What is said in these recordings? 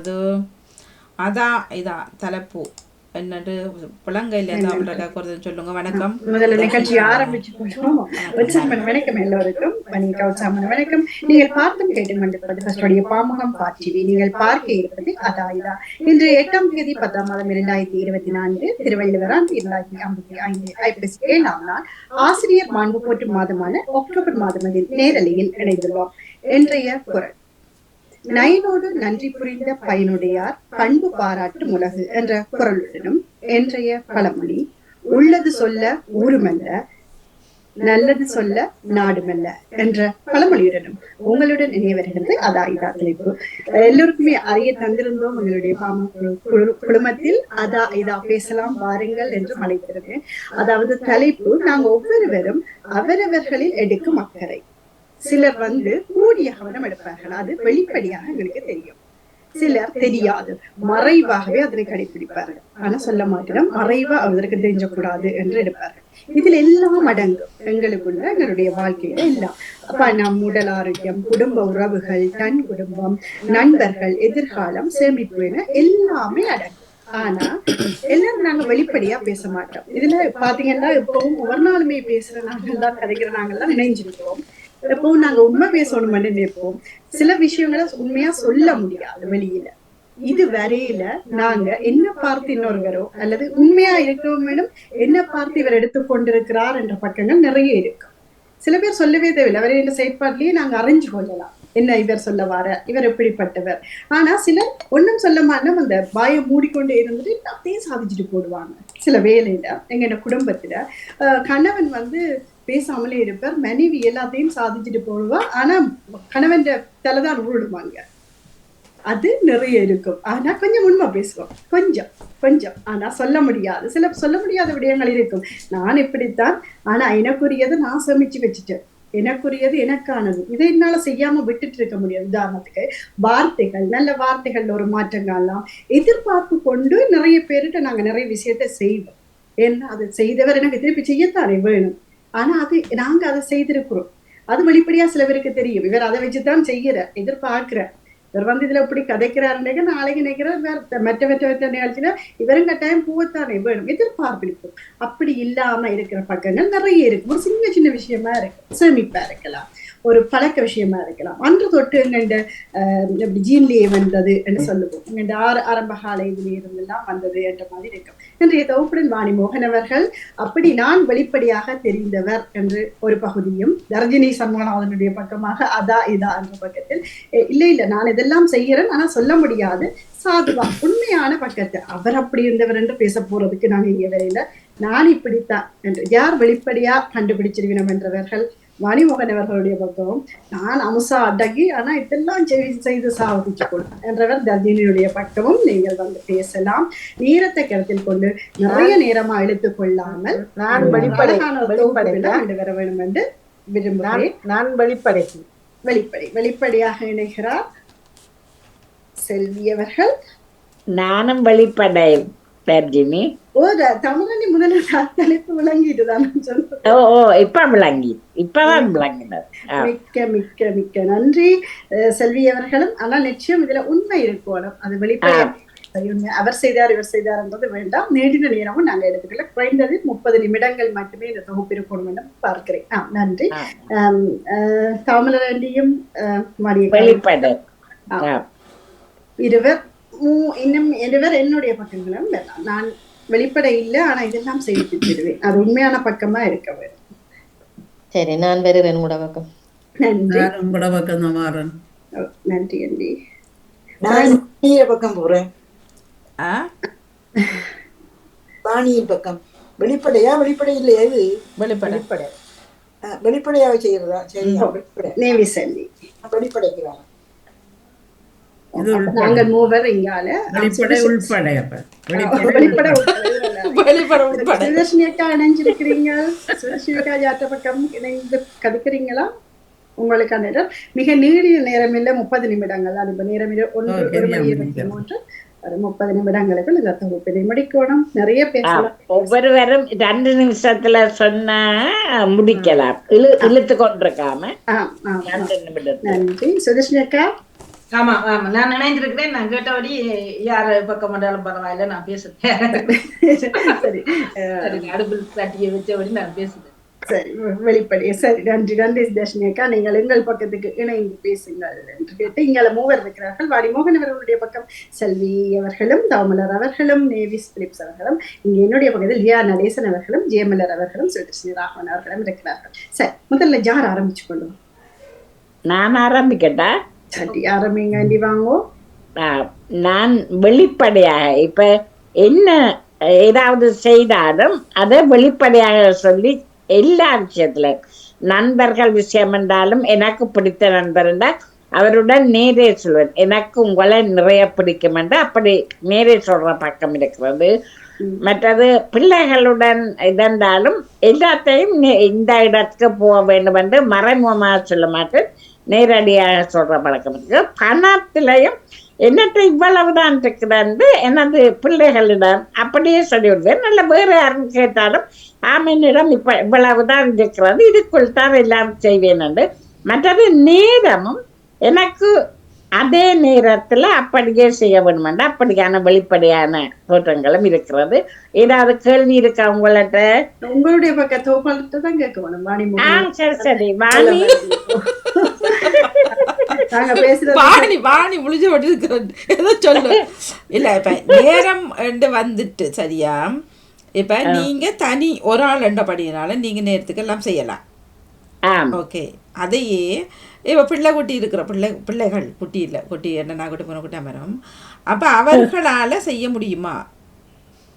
அது அதான் இதான் தலைப்பு என்னட்டு புலங்கையில் இருந்து அவங்கள குறைஞ்சு சொல்லுங்க. வணக்கம். முதல்ல நிகழ்ச்சி ஆரம்பிச்சு போயிடும். வணக்கம் எல்லோருக்கும். வணக்கம். நீங்கள் பார்த்தும் கேட்டு கொண்டிருப்பது ஃபர்ஸ்டுடைய பாமுகம் பார்ட்டிவி. நீங்கள் பார்க்க இருப்பது அதாயிதா. இன்று 8ஆம் தேதி 10ஆம் மாதம் 2024 திருவள்ளுவராம் 2055 ஐப்பசி 7ஆம் நாள் ஆசிரியர் மாண்பு போற்றும் மாதமான அக்டோபர் மாதம் நேரலையில் இணைந்துள்ளோம். இன்றைய குரல் நைனோடு நன்றி புரிந்த பயனுடையார் பண்பு பாராட்டும் உலகு என்ற குரலுடனும் இன்றைய பழமொழி உள்ளது சொல்ல ஊருமல்ல நல்லது சொல்ல நாடுமல்ல என்ற பழமொழியுடனும் உங்களுடன் இணைய வருகிறது அதாயிதா தலைப்பு. எல்லோருக்குமே அறிய தந்திருந்தோம். உங்களுடைய குழுமத்தில் அதா இதா பேசலாம் வாருங்கள் என்று அழைக்கிறது. அதாவது தலைப்பு நாங்க ஒவ்வொருவரும் அவரவர்களில் எடுக்கும் அக்கறை. சிலர் கூடிய கவனம் எடுப்பார்கள், அது வெளிப்படையாக எங்களுக்கு தெரியும். சிலர் தெரியாது, மறைவாகவே அதனை கடைபிடிப்பார்கள். ஆனா சொல்ல மாட்டோம், மறைவா அவருக்கு தெரிஞ்சக்கூடாது என்று எடுப்பார்கள். இதுல எல்லாம் அடங்கும் எங்களுக்குள்ள, எங்களுடைய வாழ்க்கையில எல்லாம். அப்ப நம் உடல் ஆரோக்கியம், குடும்ப உறவுகள், தன் குடும்பம், நண்பர்கள், எதிர்காலம், சேமிப்பு என எல்லாமே அடங்கும். ஆனா எல்லாரும் நாங்க வெளிப்படையா பேச மாட்டோம். இதுல பாத்தீங்கன்னா இப்பவும் ஒவ்வொரு நாளுமே பேசுற நாங்கள் தான், கதைக்கிற நாங்கள் தான் நினைஞ்சிருக்கோம். எப்பவும் நாங்க உண்மை பேசணும்னு நினைப்போம். சில விஷயங்களை உண்மையா சொல்ல முடியாது வெளியில. இது வரையில நாங்க என்ன பார்த்து இன்னொருவரோ அல்லது உண்மையா இருக்கவும் என்ன பார்த்து இவர் எடுத்துக்கொண்டிருக்கிறார் என்ற பக்கங்கள் நிறைய இருக்கு. சில பேர் சொல்லவே தேவையில்லை, அவரை என்ற செயற்பாட்டிலேயே நாங்க அறிஞ்சு கொள்ளலாம் என்ன இவர் சொல்ல வார, இவர் எப்படிப்பட்டவர். ஆனா சிலர் ஒன்னும் சொல்ல மாட்டோம், அந்த பாயம் மூடிக்கொண்டே இருந்துட்டு எல்லாத்தையும் சாதிச்சுட்டு போடுவாங்க. சில வேலையில எங்க குடும்பத்துல கணவன் பேசாமலே இருப்பார், மனைவி எல்லாத்தையும் சாதிச்சுட்டு போடுவா. ஆனா கணவன் தலைதான் ஊடுவாங்க. அது நிறைய இருக்கும். ஆனா கொஞ்சம் உண்மை பேசுவோம், கொஞ்சம் ஆனா சொல்ல முடியாது. சில சொல்ல முடியாத விடயங்கள் இருக்கும். நான் இப்படித்தான், ஆனா எனக்குரியது நான் சமைச்சு வச்சுட்டேன், எனக்குரியது எனக்கானது, இதை என்னால செய்யாம விட்டுட்டு இருக்க முடியாது. உதாரணத்துக்கு வார்த்தைகள், நல்ல வார்த்தைகள்ல ஒரு மாற்றங்கள்லாம் எதிர்பார்ப்பு கொண்டு நிறைய பேருட்டு நாங்க நிறைய விஷயத்த செய்வோம். ஏன்னா அது செய்தவர் எனக்கு திருப்பி செய்யத்தானே வேணும். ஆனா அது நாங்க அதை செய்திருக்கிறோம். அது வெளிப்படையா சில பேருக்கு தெரியும், இவர் அதை வச்சுதான் செய்யற, எதிர்பார்க்கிற. இவர் இதுல இப்படி கதைக்கிறாருன்னு நாளைக்கு நினைக்கிறார் வேற மற்ற நிகழ்ச்சியில இவரும் கட்டாயம் பூவத்தானே வேணும், எதிர்பார்ப்பிருக்கும். அப்படி இல்லாம இருக்கிற பக்கங்கள் நிறைய இருக்கு. ஒரு சின்ன விஷயமா இருக்கு, சேமிப்பா இருக்கலாம், ஒரு பழக்க விஷயமா இருக்கலாம். அன்று தொட்டு எங்கண்ட ஜீன்லயே வந்தது என்று சொல்லுவோம். எங்கண்ட ஆரம்ப கால இதுல இருந்தெல்லாம் வந்தது என்ற மாதிரி இருக்கும். இன்றைய தொகுப்புடன் வாணி மோகன் அவர்கள் அப்படி நான் வெளிப்படையாக தெரிந்தவர் என்று ஒரு பகுதியும், ரஜினி சண்முகநாதனுடைய பக்கமாக அதா இதா என்ற பக்கத்தில் இல்ல நான் இதெல்லாம் செய்யறேன் ஆனா சொல்ல முடியாது சாதுவா உண்மையான பக்கத்தை அவர் அப்படி இருந்தவர் என்று பேச போறதுக்கு நாங்க இங்க வரையில. நான் இப்படித்தான் என்று யார் வெளிப்படையா கண்டுபிடிச்சிருவினம் என்றவர்கள் மணிமோகன் அவர்களுடைய பக்கம். நான் அம்சா அடங்கி ஆனா இதெல்லாம் செய்து சாதிச்சு கொள்ளும் என்றவர் தர்ஜினியுடைய பக்கமும் நீங்கள் பேசலாம். நேரத்தை கருத்தில் கொண்டு நிறைய நேரமா இழுத்துக் கொள்ளாமல் நான் வர வேண்டும் என்று விரும்புகிறேன். நான் வெளிப்படையாக இணைகிறார் செல்வி அவர்கள். நானும் வெளிப்படை தர்ஜினி. தமிழனி முதல்ல தலைப்பு விளங்கிட்டுதான் இப்பதான் விளங்கினார். மிக்க மிக்க மிக்க நன்றி செல்வி அவர்களும். ஆனா நிச்சயம் இதுல உண்மை இருக்கணும், அது வெளிப்படையா அவர் செய்தார் இவர் செய்தார் என்பது வேண்டாம். நீண்ட நேரமும் நாங்க எடுத்துக்கல, குறைந்தது 30 நிமிடங்கள் மட்டுமே இந்த தொகுப்பு இருக்கணும் என்று பார்க்கிறேன். நன்றி. தாமலரண்டியும் வெளிப்படை இன்னும் இருவர் என்னுடைய பக்கங்களும் வேண்டாம். நான் வெளிப்படை இல்லை, ஆனா இதெல்லாம் செய்து விடுவேன். அது உண்மையான பக்கமா இருக்க வேண்டும். சரி, நான் வருகிறேன் உங்களோட பக்கம். நன்றி. உங்களோட பக்கம் தான் மாறன். நன்றி அண்டி. நான் பக்கம் போறேன். பாணியின் பக்கம். வெளிப்படையா வெளிப்படை இல்லையா? இது வெளிப்படையாக செய்யறதா? சரியா? நேவி செல்வி வெளிப்படைக்கிறாங்க. நாங்கள் மூவர் இங்கால சுதர்ஷினியக்கா இணைஞ்சிருக்கிறீங்க. சுதர்ஷினியக்கா யாற்ற பக்கம் இணைந்து கதைக்கிறீங்களா? உங்களுக்கான நேரம் மிக நீடிய நேரம் இல்ல, 30 நிமிடங்கள் தான். இப்ப நேரம் 1:23 30 நிமிடங்களுக்குள் இந்த தொகுப்பினை முடிக்கணும். நிறைய பேசலாம். ஒவ்வொருவரும் 2 நிமிஷத்துல சொன்னா முடிக்கலாம், இழுத்து கொண்டிருக்காம. நன்றி சுதர்ஷினியக்கா. ஆமா ஆமா நான் நினைஞ்சிருக்கிறேன். நான் கேட்டபடி யாரு பக்கம் வந்தாலும் பரவாயில்ல, நான் பேசுறேன். சரி சரி, அடுப்பில் தட்டியை வச்சபடி நான் பேசுறேன். சரி வெளிப்படை சரி. நன்றி நன்றி தர்ஷினியக்கா, நீங்கள் எங்கள் பக்கத்துக்கு இணைந்து பேசுங்கள் என்று கேட்டு இங்கே மூவர் இருக்கிறார்கள். வாடி மோகன் அவர்களுடைய பக்கம் செல்வி அவர்களும், தாமலர் அவர்களும், நேவிஸ் பிலிப்ஸ் அவர்களும், இங்கே என்னுடைய பக்கத்தில் லியா நடேசன் அவர்களும், ஜெயமலர் அவர்களும், சுதர்ஷினி ராகவன் அவர்களும் இருக்கிறார்கள். சரி, முதல்ல யார் ஆரம்பிச்சு கொள்ளுவோம்? நான் ஆரம்பிக்கட்டா? சரி ஆரம்பிங்க. அண்டி வாங்கோ. நான் வெளிப்படையாக இப்ப என்ன ஏதாவது செய்தாலும் அதை வெளிப்படையாக சொல்லி எல்லா விஷயத்துல நண்பர்கள் விஷயம் என்றாலும் எனக்கு பிடித்த நண்பர் என்றால் அவருடன் நேரே சொல்வேன். எனக்கு உங்களை நிறைய பிடிக்கும் என்று அப்படி நேரே சொல்ற பக்கம் இருக்கிறது. மற்றது பிள்ளைகளுடன் இதென்றாலும் எல்லாத்தையும் இந்த இடத்துக்கு போக வேண்டும் என்று மறைமுகமாக சொல்ல மாட்டேன், நேரடியாக சொல்ற பழக்கம் இருக்கு. பணத்திலையும் என்னட்டு இவ்வளவுதான் இருக்கிறது எனது பிள்ளைகளிடம் அப்படியே சொல்லிவிடுவேன். நல்ல வேறு யாரும் கேட்டாலும் ஆமனிடம் இப்ப இவ்வளவுதான் இருக்கிறது, இதுக்குள் தான் எல்லாம் செய்வேன் என்று. மற்றது நேரமும் எனக்கு அதே நேரத்துல அப்படியே செய்ய வேண்டும் என்று அப்படியான வெளிப்படையான தோற்றங்களும் இருக்கிறது. ஏதாவது கேள்வி இருக்கா உங்கள்கிட்ட? உங்களுடைய பக்கம் தோப்பாளத்தை தான் கேட்க வேணும். வாணி மோகன். சரி சரி வாணி. நாங்க பேசுறது வாணி வாணி முழிஞ்ச பட்டு ஏதோ சொல்லு. இல்ல இப்ப நேரம் என்று வந்துட்டு சரியா, இப்ப நீங்க தனி ஒரு ஆள் என்றபடினால நீங்க நேரத்துக்கு எல்லாம் செய்யலாம். ஓகே, அதையே இப்ப பிள்ளை குட்டி இருக்கிற பிள்ளைகள் குட்டி இல்லை, குட்டி என்ன குட்டி போன குட்டி மரம், அப்ப அவர்களால செய்ய முடியுமா?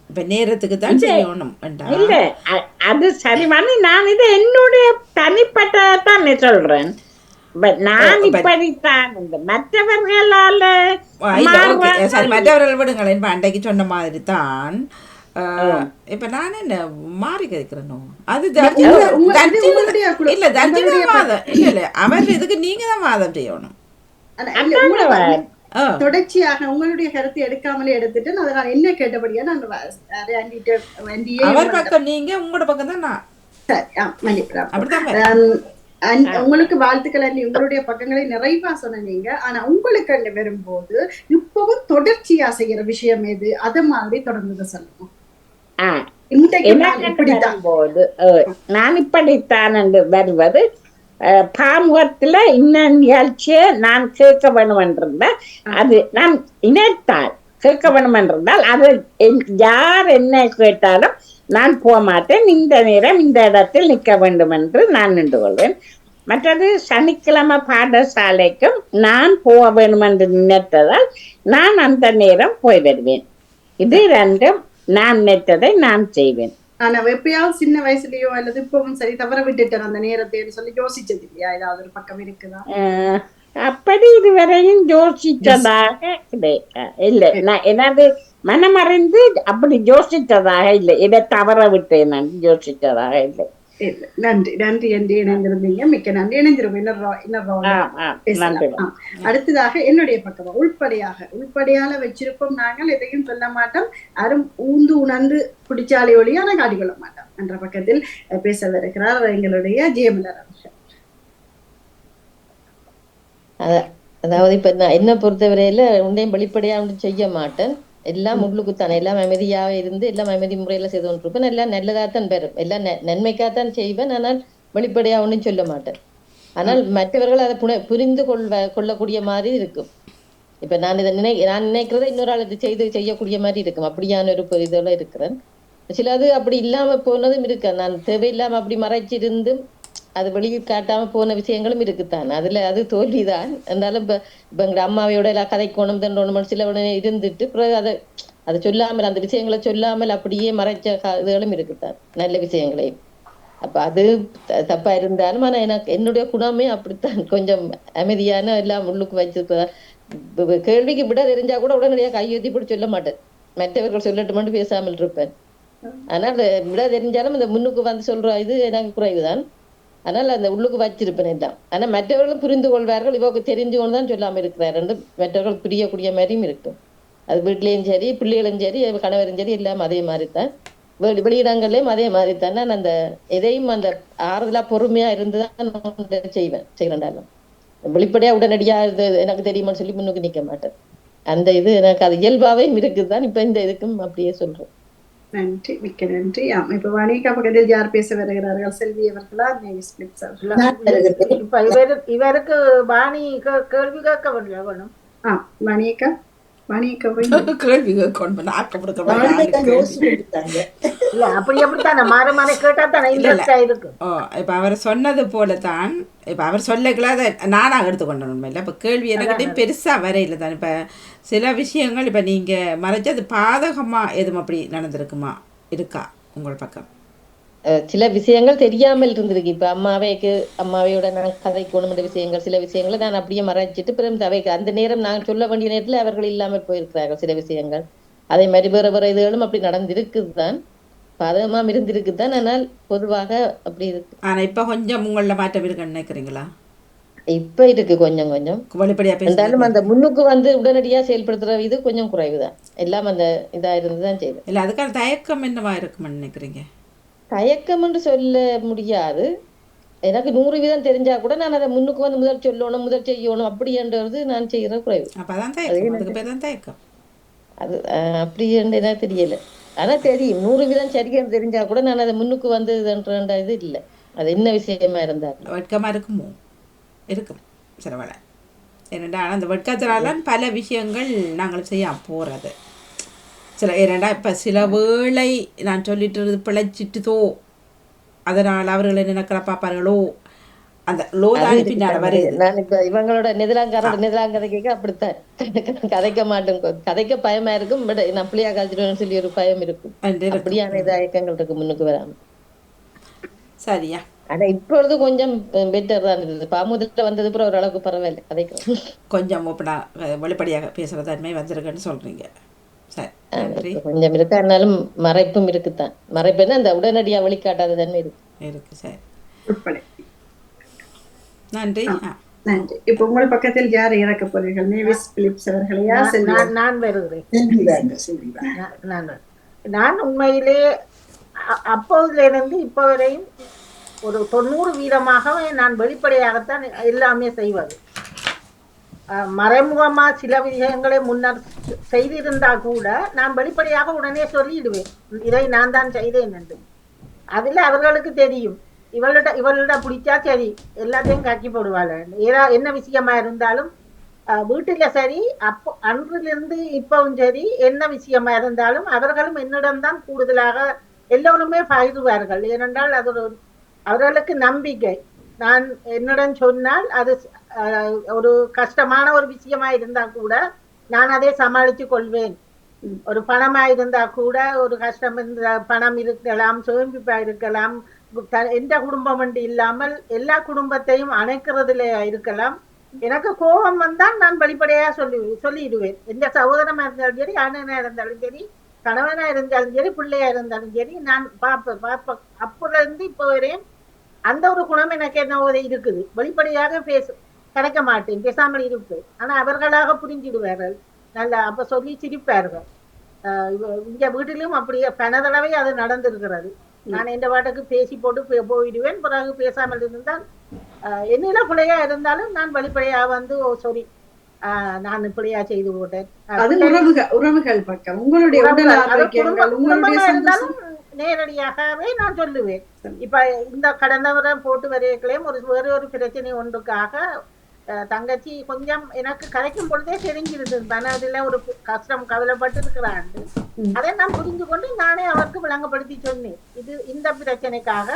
இப்ப நேரத்துக்கு தான் செய்யணும். இல்ல அது சரி வாணி, நான் இது என்னுடைய தனிப்பட்டதான் சொல்றேன். நான் இப்படித்தான் மற்றவர்களால சரி மற்றவர்கள் விடுங்களேன். இப்ப அன்றைக்கு சொன்ன மாதிரி தான் இப்ப நான் என்ன மாறி கேட்கிறேனோ அது இல்ல தர்ஜினி வாதம் இல்ல இல்ல அவர் இதுக்கு நீங்க தான் வாதம் செய்யணும். தொடர்ச்சியாக உங்களுடைய கருத்தை எடுக்காமலே எடுத்துட்டு நான் என்ன கேட்டபடியா நான் அவர் பக்கம் நீங்க உங்களோட பக்கம் தான் நான். அப்படிதான் உங்களுக்கு வாழ்த்துக்கள் அண்ணி. உங்களுடைய பக்கங்களை நிறைவா சொன்னீங்க. ஆனா உங்களுக்கு வரும்போது இப்பவும் தொடர்ச்சியா செய்யற விஷயம் எது? அத மாதிரி தொடர்ந்து சொல்லணும். போது நான் இப்படித்தான் என்று வருவது பாமுகத்துல இன்ன நிகழ்ச்சியை நான் கேட்க வேணும் என்றிருந்தால் அது நான் இணைத்தால் கேட்க வேணும் என்றிருந்தால் அது யார் என்ன கேட்டாலும் நான் போக மாட்டேன். இந்த நேரம் இந்த இடத்தில் நிற்க வேண்டும் என்று நான் நின்று கொள்வேன். மற்றது சனிக்கிழமை பாடசாலைக்கும் நான் போக வேண்டும் என்று நினைத்ததால் நான் அந்த நேரம் போய் வருவேன். இது ரெண்டும் நான் நினைத்ததை நான் செய்வேன். ஆனா எப்பயாவது சின்ன வயசுலயோ அல்லது இப்பவும் சரி தவற விட்டுட்டேன் அந்த நேரத்தை சொல்லி யோசிச்சது இல்லையா? ஏதாவது ஒரு பக்கம் இருக்குதா? அப்படி இதுவரையும் யோசிச்சதாக இல்லை. நான் எனது மனமறிந்து அப்படி யோசித்ததாக இல்லை. இதை தவற விட்டேன் நான் யோசித்ததாக இல்லை. நன்றி நன்றி என்று இணைந்திருந்தீங்க. மிக்க நன்றி. இணைஞ்சிருவோம். அடுத்ததாக என்னுடைய பக்கம் உள்படையால வச்சிருப்போம். நாங்கள் எதையும் சொல்ல மாட்டோம், யாரும் ஊந்து உணர்ந்து பிடிச்சாலே ஒழியான காட்டிக்கொள்ள மாட்டோம் என்ற பக்கத்தில் பேச வருகிறார் எங்களுடைய ஜெயமலர் அவர்கள். அதாவது இப்ப நான் என்ன பொறுத்தவரையில உண்டையும் வெளிப்படையா ஒன்றும் செய்ய மாட்டேன். எல்லாம் உள்ளுக்குத்தான், எல்லாம் அமைதியாக இருந்து எல்லாம் அமைதி முறையில செய்து கொண்டிருப்பேன். எல்லாம் நல்லதாகத்தான் பெறும், எல்லாம் நன்மைக்காகத்தான் செய்வேன். ஆனால் வெளிப்படையா ஒன்றும் சொல்ல மாட்டேன். ஆனால் மற்றவர்கள் அதை புரிந்து கொள்ளக்கூடிய மாதிரி இருக்கும். இப்ப நான் நினைக்கிறத இன்னொரு ஆள் செய்யக்கூடிய மாதிரி இருக்கும். அப்படியான ஒரு இதெல்லாம் இருக்கிறேன். சிலது அப்படி இல்லாம போனதும் இருக்கு. நான் தேவையில்லாம அப்படி மறைச்சிருந்தும் அது வெளியில் காட்டாம போன விஷயங்களும் இருக்குத்தான். அதுல அது தோல்விதான். இருந்தாலும் இப்ப எங்க அம்மாவையோட எல்லாம் கதைக்கோணும் தண்டோணும் சில உடனே இருந்துட்டு பிறகு அதை சொல்லாமல் அந்த விஷயங்களை சொல்லாமல் அப்படியே மறைச்ச இதுகளும் இருக்குத்தான், நல்ல விஷயங்களையும். அப்ப அது தப்பா இருந்தாலும் ஆனா எனக்கு என்னுடைய குணமே அப்படித்தான், கொஞ்சம் அமைதியான எல்லாம் உள்ளுக்கு வச்சிருப்ப கேள்விக்கு விட தெரிஞ்சா கூட உடனடியாக கையெழுத்தி போட்டு சொல்ல மாட்டேன். மற்றவர்கள் சொல்லட்டு மட்டும் பேசாமல் இருப்பேன். ஆனால் விட தெரிஞ்சாலும் இந்த முன்னுக்கு வந்து சொல்ற இது எனக்கு குறைவுதான். அதனால அந்த உள்ளுக்கு வச்சிருப்பேன் எல்லாம். ஆனா மற்றவர்களும் புரிந்து கொள்வார்கள். இவருக்கு தெரிஞ்சு கொண்டுதான் சொல்லாம இருக்கிறார் என்று மற்றவர்கள் புரியக்கூடிய மாதிரியும் இருக்கும். அது வீட்லயும் சரி, பிள்ளைகளும் சரி, கணவரும் சரி, எல்லாம் அதே மாதிரித்தான். வெளியிடங்கள்லயும் அதே மாதிரித்தான். நான் அந்த எதையும் அந்த ஆறுதலா பொறுமையா இருந்துதான் செய்வேன் செய்யறாலும். வெளிப்படையா உடனடியா இது எனக்கு தெரியுமான்னு சொல்லி முன்னுக்கு நிக்க மாட்டேன். அந்த இது எனக்கு அது இயல்பாவே இருக்குதுதான். இப்ப இந்த இதுக்கும் அப்படியே சொல்றேன். நன்றி, மிக்க நன்றி. இப்ப வணிகா பக்கத்தில் யார் பேச வருகிறார்கள்? செல்வி அவர்களா, நேவிஸ் பிலிப்ஸ் அவர்களா? நான் வருகிறேன். இப்ப இவருக்கு பாணி கேள்வி கேட்க வேணும். வணிகா கேள்வி கேட்கணும் ஆக்கப்படுத்த வாழ்க்கை யோசிச்சு கொடுத்தாங்க. இல்ல அப்படித்தானே மாறி மாறி கேட்டா தானே இன்ட்ரெஸ்டா இருக்கு. இப்போ அவர் சொன்னது போல தான். இப்போ அவர் சொல்லக்குள்ள அதை நானாக எடுத்துக்கொண்டேன் உண்மையில். இப்போ கேள்வி எனக்கிட்டையும் பெருசாக வரையில தான். இப்போ சில விஷயங்கள் இப்போ நீங்கள் மறைச்சு அது பாதகமாக எதுவும் அப்படி நடந்திருக்குமா இருக்கா உங்கள் பக்கம்? சில விஷயங்கள் தெரியாமல் இருந்திருக்கு. இப்ப அம்மாவையோட நான் கதைக்கணும் விஷயங்கள், சில விஷயங்களை நான் அப்படியே மறைச்சிட்டு பிறகு அவைக்கு அந்த நேரம் நான் சொல்ல வேண்டிய நேரத்துல அவர்கள் இல்லாமல் போயிருக்கிறார்கள் சில விஷயங்கள். அதே மாதிரி வேற இதுகளும் அப்படி நடந்திருக்குதுதான், பாதகமா இருந்திருக்குதான். ஆனால் பொதுவாக அப்படி இருக்கு. ஆனா இப்ப கொஞ்சம் உங்கள மாற்றம் இருக்குன்னு நினைக்கிறீங்களா? இப்ப இருக்கு கொஞ்சம் வெளிப்படையா இருந்தாலும் அந்த முன்னுக்கு உடனடியா செயல்படுத்துற இது கொஞ்சம் குறைவுதான். எல்லாம் அந்த இதா இருந்துதான் செய்யுது. இல்ல அதுக்கான தயக்கம் என்னவா இருக்கும்னு நினைக்கிறீங்க? தயக்கம் என்று சொல்ல முடியாது. எனக்கு 100% தெரிஞ்சா கூட நான் அதை முன்னுக்கு முதல் சொல்லணும், முதல் செய்யணும் அப்படின்றது நான் செய்யற குறைவு. அப்பதான் தயக்கம். அதுக்கு பேர் தான் தயக்கம். அது அப்படி எனக்கு தெரியல. ஆனா தெரியும் 100% சரின்னு தெரிஞ்சா கூட நான் அதை முன்னுக்கு இதுன்ற இது இல்லை. அது என்ன விஷயமா இருந்தாலும் வெட்கமா இருக்குமோ? இருக்கும் சில வேலை. ஏனெண்டா அந்த வெட்கத்தினால பல விஷயங்கள் நாங்கள் செய்ய போறது. ஏனெண்டா இப்போ சில வேளை நான் சொல்லிட்டு பிழைச்சிட்டுதோ அதனால் அவர்கள் நினைக்கிற பார்ப்பார்களோ அந்த லோதானி பின்னால் வருது. நான் இப்ப இவங்களோட நெதலாங்கதை கேட்க அப்படித்தான் கதைக்க மாட்டேன். கதைக்க பயமா இருக்கும். பட் நான் பிள்ளையா காய்ச்சிடுவேன்னு சொல்லி ஒரு பயம் இருக்கும். அப்படியான இயக்கங்கள் இருக்கு முன்னுக்கு வராம. சரியா? ஆனா இப்பொழுது கொஞ்சம் பெட்டர் தான் இருந்தது. பாமுதல்ல வந்தது அப்புறம் ஓரளவுக்கு பரவாயில்ல. கதைக்க கொஞ்சம் ஓப்பனா வெளிப்படையாக பேசுகிற தன்மை வந்திருக்குன்னு சொல்றீங்க. கொஞ்சம் இருக்கு. ஆனாலும் மறைப்பும் இருக்குதான். மறைப்புன்னா அந்த உடனடியா வெளிக்காட்டாத தன்மை இருக்கு. சரி, நன்றி. நன்றி. இப்ப உங்கள் பக்கத்தில் யார் இறக்க போறீர்கள்? Navies Philips அவர்களையா? நான் வருகிறேன். நான் உண்மையிலே அப்போதுல இருந்து இப்ப வரையும் ஒரு 90% நான் வெளிப்படையாகத்தான் எல்லாமே செய்வது. மறைமுகமா சில விஷயங்களை முன்னர் செய்திருந்தா கூட நான் வெளிப்படையாக உடனே சொல்லிடுவேன், இதை நான் தான் செய்தேன் என்று. அதுல அவர்களுக்கு தெரியும், இவள்கிட்ட பிடிச்சா சரி எல்லாத்தையும் காக்கி போடுவாள். என்ன விஷயமா இருந்தாலும் வீட்டுல சரி, அப்போ அன்றிலிருந்து இப்பவும் சரி, என்ன விஷயமா இருந்தாலும் அவர்களும் என்னிடம்தான் கூடுதலாக எல்லோருமே பகிர்வார்கள். ஏனென்றால் அது அவர்களுக்கு நம்பிக்கை. நான் என்னிடம் சொன்னால் அது ஒரு கஷ்டமான ஒரு விஷயமா இருந்தா கூட நான் அதை சமாளித்து கொள்வேன். ஒரு பணமா இருந்தா கூட, ஒரு கஷ்டம் பணம் இருக்கலாம், சேமிப்பா இருக்கலாம், எந்த குடும்பம் என்று இல்லாமல் எல்லா குடும்பத்தையும் அணைக்கிறதுல இருக்கலாம். எனக்கு கோபம் வந்தால் நான் வெளிப்படையா சொல்லிடுவேன். எந்த சகோதரமா இருந்தாலும் சரி, அண்ணனா இருந்தாலும் சரி, கணவனா இருந்தாலும் சரி, பிள்ளையா இருந்தாலும் சரி, நான் பார்ப்பேன். அப்போல இருந்து இப்போ வரையும் அந்த ஒரு குணம் எனக்கு என்ன இருக்குது. வெளிப்படையாக கிடைக்க மாட்டேன், பேசாமல் இருப்பேன். ஆனா அவர்களாக புரிஞ்சிடுவார்கள். நல்லா அப்ப சொல்லி சிரிப்பார்கள். இங்க வீட்டிலும் அப்படியே பனதளவை அது நடந்திருக்கிறது. நான் எந்த பாட்டுக்கு பேசி போட்டு போயிடுவேன். பிறகு பேசாமல் இருந்தால் என்னில பிள்ளையா இருந்தாலும் நான் வெளிப்படையா சாரி நான் இப்படியா செய்து போட்டேன். உறவுகள் பக்கம் உங்களுடைய இருந்தாலும் நேரடியாகவே நான் சொல்லுவேன். இப்ப இந்த கடந்த வாரம் போட்டு வரையக்களையும் வேறு ஒரு பிரச்சனை ஒன்றுக்காக தங்கச்சி கொஞ்சம் எனக்கு கரைக்கும் பொழுதே தெரிஞ்சிருது, மனதில் ஒரு கஷ்டம் கவலைப்பட்டு இருக்கிறான். அதை நான் புரிந்து கொண்டு நானே அவருக்கு விளங்கப்படுத்தி சொன்னேன், இது இந்த பிரச்சனைக்காக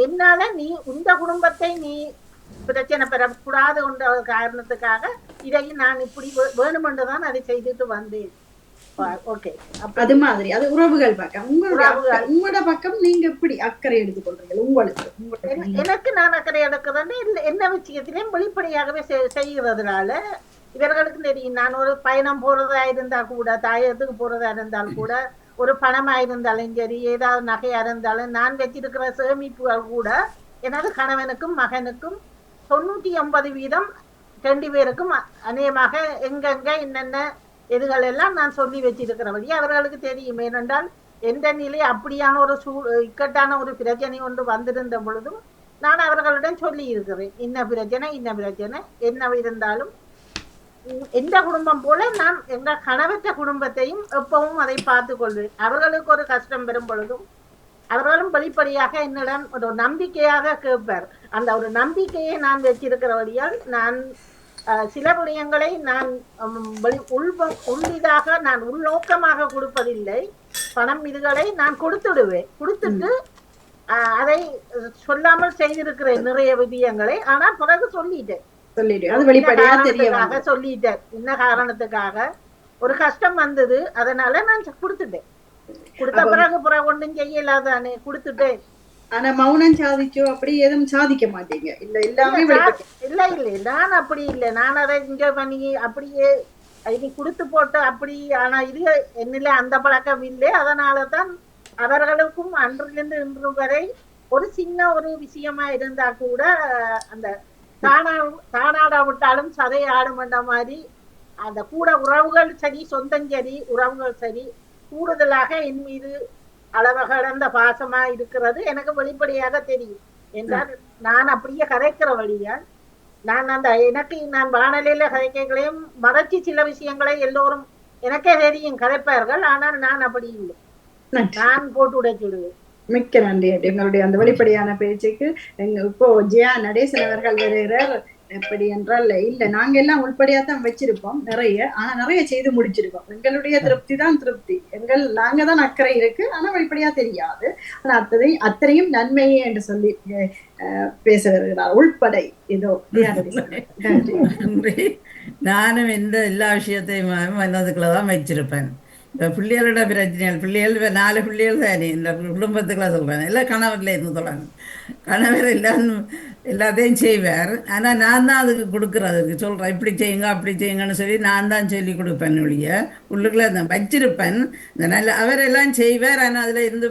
என்னால நீ இந்த குடும்பத்தை நீ பிரச்சனை பெறக்கூடாது என்ற காரணத்துக்காக இதையும் நான் இப்படி வேணுமென்றுதான் அதை செய்துட்டு வந்தேன். அது மாதிரி அது உறவுகள் பக்கம். உங்களோட பக்கம் நீங்க எப்படி அக்கறை எடுத்துக்கொள்றீங்க? உங்களுக்கு எனக்கு நான் அக்கறை எடுக்கிறேன் என்ன விஷயத்திலையும் வெளிப்படையாகவே செய்கிறதுனால இவர்களுக்கு தெரியும். நான் ஒரு பயணம் போறதா இருந்தா கூட, தாயத்துக்கு போறதா இருந்தாலும் கூட, ஒரு பணமா இருந்தாலும் சரி, ஏதாவது நகையா இருந்தாலும், நான் வச்சிருக்கிற சேமிப்புகள் கூட எனது கணவனுக்கும் மகனுக்கும் 90-80% 2 பேருக்கும் அநேகமாக எங்கெங்க என்னென்ன இதுகள் எல்லாம் நான் சொல்லி வச்சிருக்கிறபடி அவர்களுக்கு தெரியும். ஏனென்றால் எந்த நிலை அப்படியான ஒரு இக்கட்டான ஒரு பிரச்சனை ஒன்று வந்திருந்த பொழுதும் நான் அவர்களிடம் சொல்லி இருக்கிறேன், இன்ன பிரச்சனை என்ன இருந்தாலும் எந்த குடும்பம் போல நான் எங்க கணவற்ற குடும்பத்தையும் எப்பவும் அதை பார்த்து கொள்வேன். அவர்களுக்கு ஒரு கஷ்டம் வரும் பொழுதும் அவர்களும் வெளிப்படையாக என்னிடம் ஒரு நம்பிக்கையாக கேட்பார். அந்த ஒரு நம்பிக்கையை நான் வச்சிருக்கிறபடியால் நான் சில விடயங்களை நான் உள்ளிதாக நான் உள்நோக்கமாக கொடுப்பதில்லை. பணம் இதுகளை நான் கொடுத்துட்டு அதை சொல்லாமல் செய்திருக்கிறேன் நிறைய விடயங்களை. ஆனா பிறகு சொல்லிட்டேன், சொல்லிட்டேன் என்ன காரணத்துக்காக ஒரு கஷ்டம் வந்தது, அதனால நான் கொடுத்துட்டேன். கொடுத்த பிறகு ஒன்றும் செய்யலாதானே, கொடுத்துட்டேன். ஆனா மௌனம் சாதிச்சோ அப்படி எதுவும் சாதிக்க மாட்டீங்க? இல்ல எல்லாமே இல்ல நான் அப்படி இல்லை. நான் அதை இங்க பண்ணி அப்படியே நீ கொடுத்து போட்டு அப்படி. ஆனா இது என்னில அந்த பழக்கம் இல்லை. அதனாலதான் அவர்களுக்கும் அன்றிலிருந்து இன்று வரை ஒரு சின்ன ஒரு விஷயமா இருந்தா கூட அந்த தானாட விட்டாலும் சதை ஆடுமன்ற மாதிரி அந்த கூட உறவுகள் சரி, சொந்தம் சரி, உறவுகள் சரி, கூடுதலாக என் மீது அளவு கடந்த பாசமா இருக்கிறது எனக்கு வெளிப்படையாக தெரியும். என்றால் நான் அப்படியே கதைக்கிற வழியால் நான் நான் வானொலியில கதைகளையும் மறைச்சி சில விஷயங்களை எல்லோரும் எனக்கே தெரியும் கதைப்பார்கள். ஆனால் நான் அப்படி இல்லை, நான் போட்டு உடைச்சுடுவேன். மிக்க நன்றி எங்களுடைய அந்த வெளிப்படையான பேச்சுக்கு. இப்போ ஜெயா நடேசன் அவர்கள் வருகிறார். எப்படி என்றால் இல்ல நாங்க எல்லாம் உள்படியாத்தான் வச்சிருப்போம் நிறைய, ஆனா நிறைய செய்து முடிச்சிருக்கோம். எங்களுடைய திருப்தி தான் திருப்தி. நாங்க தான் அக்கறை இருக்கு, ஆனா வெளிப்படையா தெரியாது. ஆனா அத்தனையும் நன்மையே என்று சொல்லி பேச வருகிறார் உள்படை. ஏதோ நன்றி. நானும் இந்த எல்லா விஷயத்தையும் மனதுக்குள்ளதான் வச்சிருப்பேன். இப்போ பிள்ளைகளோட பிரச்சனைகள், பிள்ளைகள் 4 பிள்ளைகள் தானே இந்த குடும்பத்துக்குள்ள சொல்கிறேன். எல்லாம் கணவரில் இருந்து தொடங்க, கணவர் எல்லாத்தையும் செய்வார். ஆனால் நான் தான் அதுக்கு கொடுக்குறதுக்கு சொல்கிறேன், இப்படி செய்யுங்க அப்படி செய்யுங்கன்னு சொல்லி நான் தான் சொல்லி கொடுப்பேன். ஒழிய உள்ளுக்குள்ளே நான் வச்சிருப்பேன். இந்த நல்ல அவரெல்லாம் செய்வார். ஆனால் அதில் இருந்து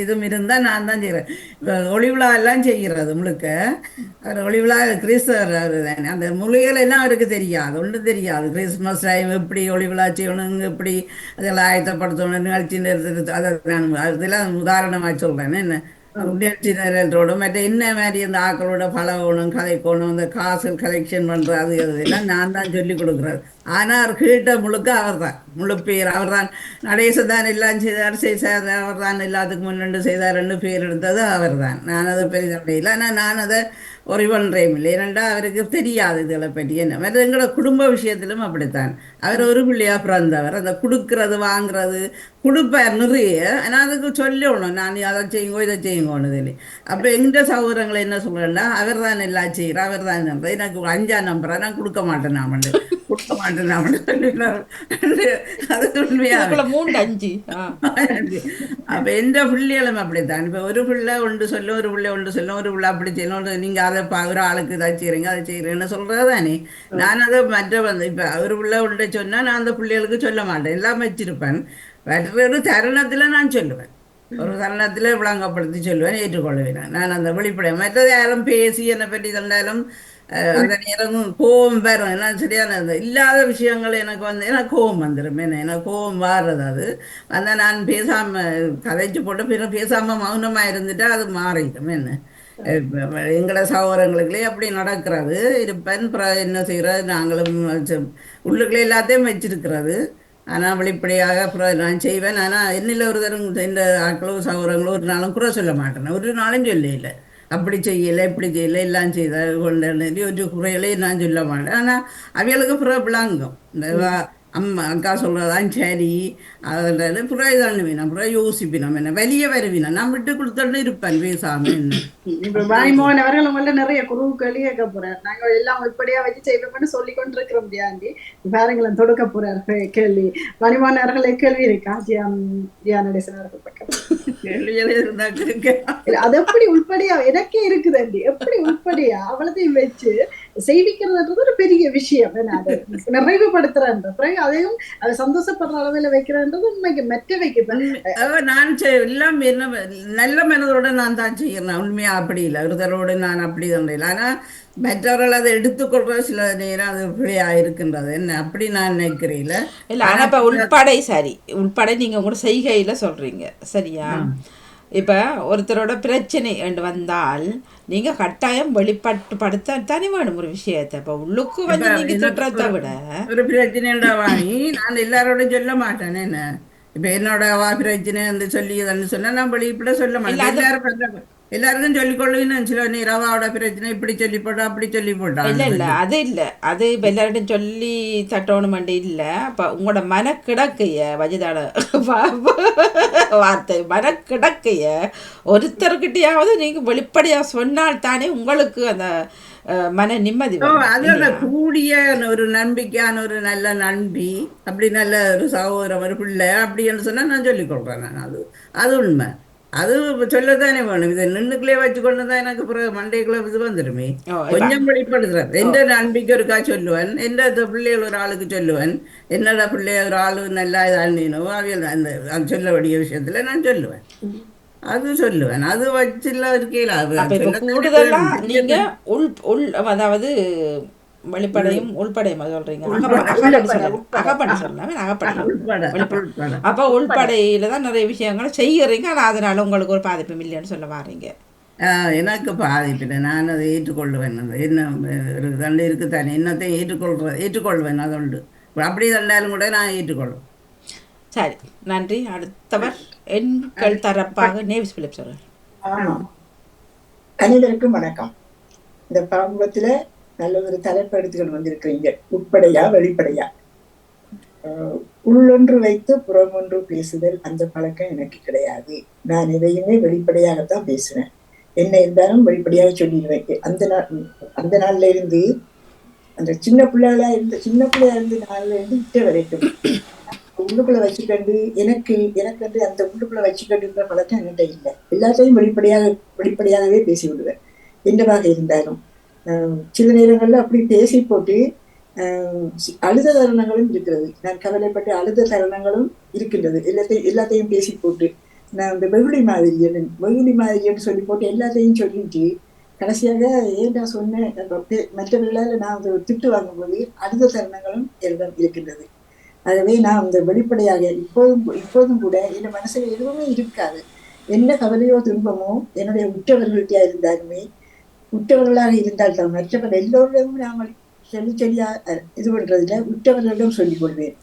இதுவும் இருந்தால் நான் தான் செய்கிறேன். இப்போ ஒளிவிழா எல்லாம் செய்கிறது முழுக்க அவர் ஒளிவிழா கிறிஸ்தவர் தானே. அந்த மொழிகள் எல்லாம் அவருக்கு தெரியாது, ஒன்றும் தெரியாது. கிறிஸ்மஸ் டைம் எப்படி ஒளிவிழா செய்யணும், எப்படி அதெல்லாம் ஆயத்தப்படுத்தணும், நிகழ்ச்சி நேரத்துக்கு அதை நான் அதெல்லாம் உதாரணமாக சொல்கிறேன். என்ன நிகழ்ச்சி நேரத்தோடு மற்ற என்ன மாதிரி அந்த ஆக்களோட பழகணும், கதைக்கணும், அந்த காசு கலெக்ஷன் பண்ணுறது அதெல்லாம் நான் தான் சொல்லி கொடுக்குறது. ஆனால் அவர் கேட்ட முழுக்க அவர் தான், முழு பேர் அவர் தான். நடேசன் தான் எல்லாம் செய்தார், அவர் தான் எல்லாத்துக்கும் முன்னெண்டு செய்தார், 2 பேர் எடுத்தது அவர் தான். நான் அதை பெரிதப்படையில். ஆனால் நான் அதை ஒரு பண்ணுறேன் இல்லை. ஏனெண்டா அவருக்கு தெரியாது இதில் பற்றி. என்ன மற்ற எங்களோட குடும்ப விஷயத்திலும் அப்படித்தான். அவர் ஒரு பிள்ளையாக பிறந்தவர். அந்த கொடுக்கறது வாங்குறது கொடுப்பார் நிறைய. ஆனால் அதுக்கு சொல்லணும், நான் அதை செய்யுங்கோ இதை செய்யுங்கோன்னு சொல்லி. அப்போ எங்கள் சகோதரங்களை என்ன சொல்கிறேன்னா, அவர் தான் எல்லாம் செய்கிறார், அவர் தான் நம்புற, எனக்கு 5ஆம் நம்புறா, நான் கொடுக்க மாட்டேன், நான் கொடுக்க மாட்டேன் அது உண்மையாக 3 5. அப்ப எந்த பிள்ளைகளும் அப்படித்தான். இப்ப ஒரு பிள்ளை ஒன்று சொல்லும், ஒரு பிள்ளை ஒன்று சொல்லும், ஒரு பிள்ளை அப்படி செய்யணும், நீங்க அதை ஒரு ஆளுக்கு இதை செய்யறீங்க அதை செய்யறீங்கன்னு சொல்றதுதானே. நான் அதை மற்ற இப்ப ஒரு பிள்ளை ஒன்றை சொன்னா நான் அந்த பிள்ளைகளுக்கு சொல்ல மாட்டேன், எல்லாம் வச்சிருப்பேன். ஒரு தருணத்துல நான் சொல்லுவேன், ஒரு தருணத்துல விளங்கப்படுத்தி சொல்லுவேன், ஏற்றுக்கொள்வேன். நான் அந்த வெளிப்படை. மற்றது யாரும் பேசி என்னை பற்றி தந்தாலும் அந்த நேரம் கோபம் வரும். ஏன்னா சரியான இல்லாத விஷயங்கள் எனக்கு எனக்கு கோபம் வந்துடும். எனக்கு கோபம் வாடுறது அது வந்தால் நான் பேசாமல் கதைச்சு போட்டு பேசாமல் மௌனமாக இருந்துட்டா அது மாறிடும். என்ன எங்களோட சகோதரங்களுக்குள்ளே அப்படி நடக்கிறது இருப்பேன். என்ன செய்கிறது, நாங்களும் உள்ளுக்குள்ளே எல்லாத்தையும் வச்சிருக்கிறது. ஆனால் வெளிப்படையாக அப்புறம் நான் செய்வேன். ஆனால் என்னில் ஒரு தரம் இந்த ஆக்களோ சகோதரங்களோ ஒரு நாளும் குறை சொல்ல மாட்டேன், ஒரு நாளும் சொல்லல. அப்படி செய்யலை இப்படி செய்யலை எல்லாம் செய்தால் கொண்டு ஒரு குறையிலே நான் சொல்ல மாட்டேன். ஆனால் அவைகளுக்கு புற விளங்கும். இந்த அம்மா அக்கா சொல்கிறதான் சரி, அதில் புறாய்தான் வேணும், புறா யோசிப்பினோம், என்ன வெளியே வருவினா நான் விட்டு கொடுத்துட்டு இருப்பேன் பேசாமல். என்ன இப்ப வாணிமோகன் அவர்கள் உங்கள்ட்ட நிறைய குருக்களி கேட்க போறார். நாங்கள் எல்லாம் இப்படியா வச்சு செய்வோம்னு சொல்லி கொண்டிருக்கிறோம். தியாண்டி பாருங்களேன் தொடுக்க போறாரு கேள்வி. வாணிமோகன் அவர்களை கேள்வி இருக்கா தியானடேசன் அவர்கள் பக்கம்? கேள்விகளே இருந்தா அது எப்படி உள்படியா எனக்கே இருக்குதாண்டி, எப்படி உள்படியா அவ்வளத்தையும் வச்சு செய்விக்கிறதுன்றது ஒரு பெரிய விஷயம். அதை நிறைவுபடுத்துறன்ற பிறகு அதையும் அதை சந்தோஷப்படுற அளவில் வைக்கிறன்றது உண்மைக்கு மெட்ட வைக்க. நான் எல்லாம் என்ன நல்ல மனதோட நான் தான் செய்யறேன். உண்மையா அப்படி இல்லை, ஒருத்தரோடு நான் அப்படி தந்தையில். ஆனால் மற்றவர்கள் அதை எடுத்துக்கொள்ற சில நேரம் அது பிழையா இருக்கின்றது. என்ன அப்படி நான் நினைக்கிறேன். இல்லை ஆனால் இப்போ உள்படை சரி, உள்படை நீங்கள் உங்களோட செய்கையில் சொல்கிறீங்க சரியா. இப்போ ஒருத்தரோட பிரச்சனை என்று வந்தால் நீங்க கட்டாயம் வெளிப்படுத்தானே வேணும் ஒரு விஷயத்தை. இப்போ உள்ளுக்கு வந்து நீங்க திட்டுறதை விட ஒரு பிரச்சனைடா வாங்கி நான் எல்லாரோடும் சொல்ல மாட்டேன். என்ன இப்ப என்னோட பிரச்சனை வந்து சொல்லியதுன்னு சொன்னா நான் வெளிப்பட சொல்ல மாட்டேன். எல்லாருக்கும் சொல்லிக்கொள்ளுன்னு சில நீ ரவாவோட பிரச்சனை இப்படி சொல்லி போட்டா அப்படி சொல்லி போட்டா இல்ல அது இல்ல, அது இப்ப எல்லார்ட்டும் சொல்லி தட்டணுமெண்டு இல்ல. அப்ப உங்களோட மனக்கிடக்கைய வஜிதான வார்த்தை மனக்கிடக்கைய ஒருத்தர்கிட்டயாவது நீங்க வெளிப்படையா சொன்னால் தானே உங்களுக்கு அந்த மன நிம்மதி வரும். அது அந்த கூடிய ஒரு நம்பிக்கையான ஒரு நல்ல நண்பி, அப்படி நல்ல ஒரு சகோதரம் ஒரு பிள்ளை அப்படின்னு சொன்னா நான் சொல்லிக் கொள்றேன். நான் அது உண்மை. அது சொல்லத்தானே வேணும். இதை நின்றுக்குள்ளே வச்சு கொண்டுதான் எனக்கு பிறகு மண்டைக்குள்ள இது வந்துடுமே. கொஞ்சம் வெளிப்படுத்துறேன். எந்த நண்பிக்கு ஒருக்கா சொல்லுவேன், எந்த பிள்ளைகள் ஒரு ஆளுக்கு சொல்லுவேன், என்னோட பிள்ளைய ஒரு ஆளு நல்லா இதானோ அவியல் அந்த சொல்ல வேண்டிய விஷயத்துல நான் சொல்லுவேன். அது சொல்லுவேன். அது வச்சுல இருக்கல கூடுதலா நீங்க அதாவது வெளிப்படையும் உள்படையும் சொல்றீங்க. அகப்படை சொல்லாம அகப்படை. அப்ப உள்படையில தான் நிறைய விஷயங்களை செய்யறீங்க. ஆனா அதனால உங்களுக்கு ஒரு பாதிப்பும் இல்லைன்னு சொல்ல வாரீங்க. எனக்கு பாதிப்பில்லை. நான் அதை ஏற்றுக்கொள்வேன். என்ன ஒரு தண்டு இருக்குத்தானே, என்னத்தை ஏற்றுக்கொள்வேன். அது உண்டு. அப்படி தண்டாலும் கூட நான் ஏற்றுக்கொள்வேன். சரி, நன்றி. அடுத்தவர் எண்கள் தரப்பாக நேவிஸ் பிலிப்ஸ் அவர்கள். அனைவருக்கும் வணக்கம். இந்த பாம்பத்துல நல்ல ஒரு தலைப்பு எடுத்துக்கிட்டு வந்திருக்கிறீங்க. உட்படையா வெளிப்படையா? உள்ளொன்று வைத்து புறமொன்று பேசுதல் அந்த பழக்கம் எனக்கு கிடையாது. நான் எதையுமே வெளிப்படையாகத்தான் பேசுவேன். என்ன இருந்தாலும் வெளிப்படையாக சொல்லிடுவேன். அந்த நாள்ல இருந்து அந்த சின்ன பிள்ளையா இருந்து நாள்ல இருந்து இட்ட வரைக்கும் உள்ளுக்குள்ள வச்சுக்கண்டு எனக்கு வந்து அந்த உள்ளுக்குள்ள வச்சுக்கண்டுன்ற பழக்கம் என்கிட்ட இல்லை. எல்லாத்தையும் வெளிப்படையாகவே பேசி விடுவேன். என்னவாக இருந்தாலும் சில நேரங்கள்ல அப்படி பேசி போட்டு அழுத தருணங்களும் இருக்கிறது. நான் கவலைப்பட்டு அழுத தருணங்களும் இருக்கின்றது. எல்லாத்தையும் பேசி போட்டு நான் இந்த வெகுளி மாதிரின்னு சொல்லி போட்டு எல்லாத்தையும் சொல்லிட்டு கடைசியாக ஏன் நான் சொன்னேன் மற்றவர்களால் நான் திட்டு வாங்கும்போது அழுத தருணங்களும் என்னிடம் இருக்கின்றது. ஆகவே நான் அந்த வெளிப்படையாக இப்போதும் கூட என் மனசுல எதுவுமே இருக்காது. என்ன கவலையோ துன்பமோ என்னுடைய உற்றவர்கள்கிட்ட இருந்தாலுமே உற்றவர்களாக இருந்தால்தான் மற்றவர்கள் எல்லோரிடமும் நாங்கள் சொல்லியா இது பண்றதுல உற்றவர்களிடம் சொல்லிக் கொள்வேன்.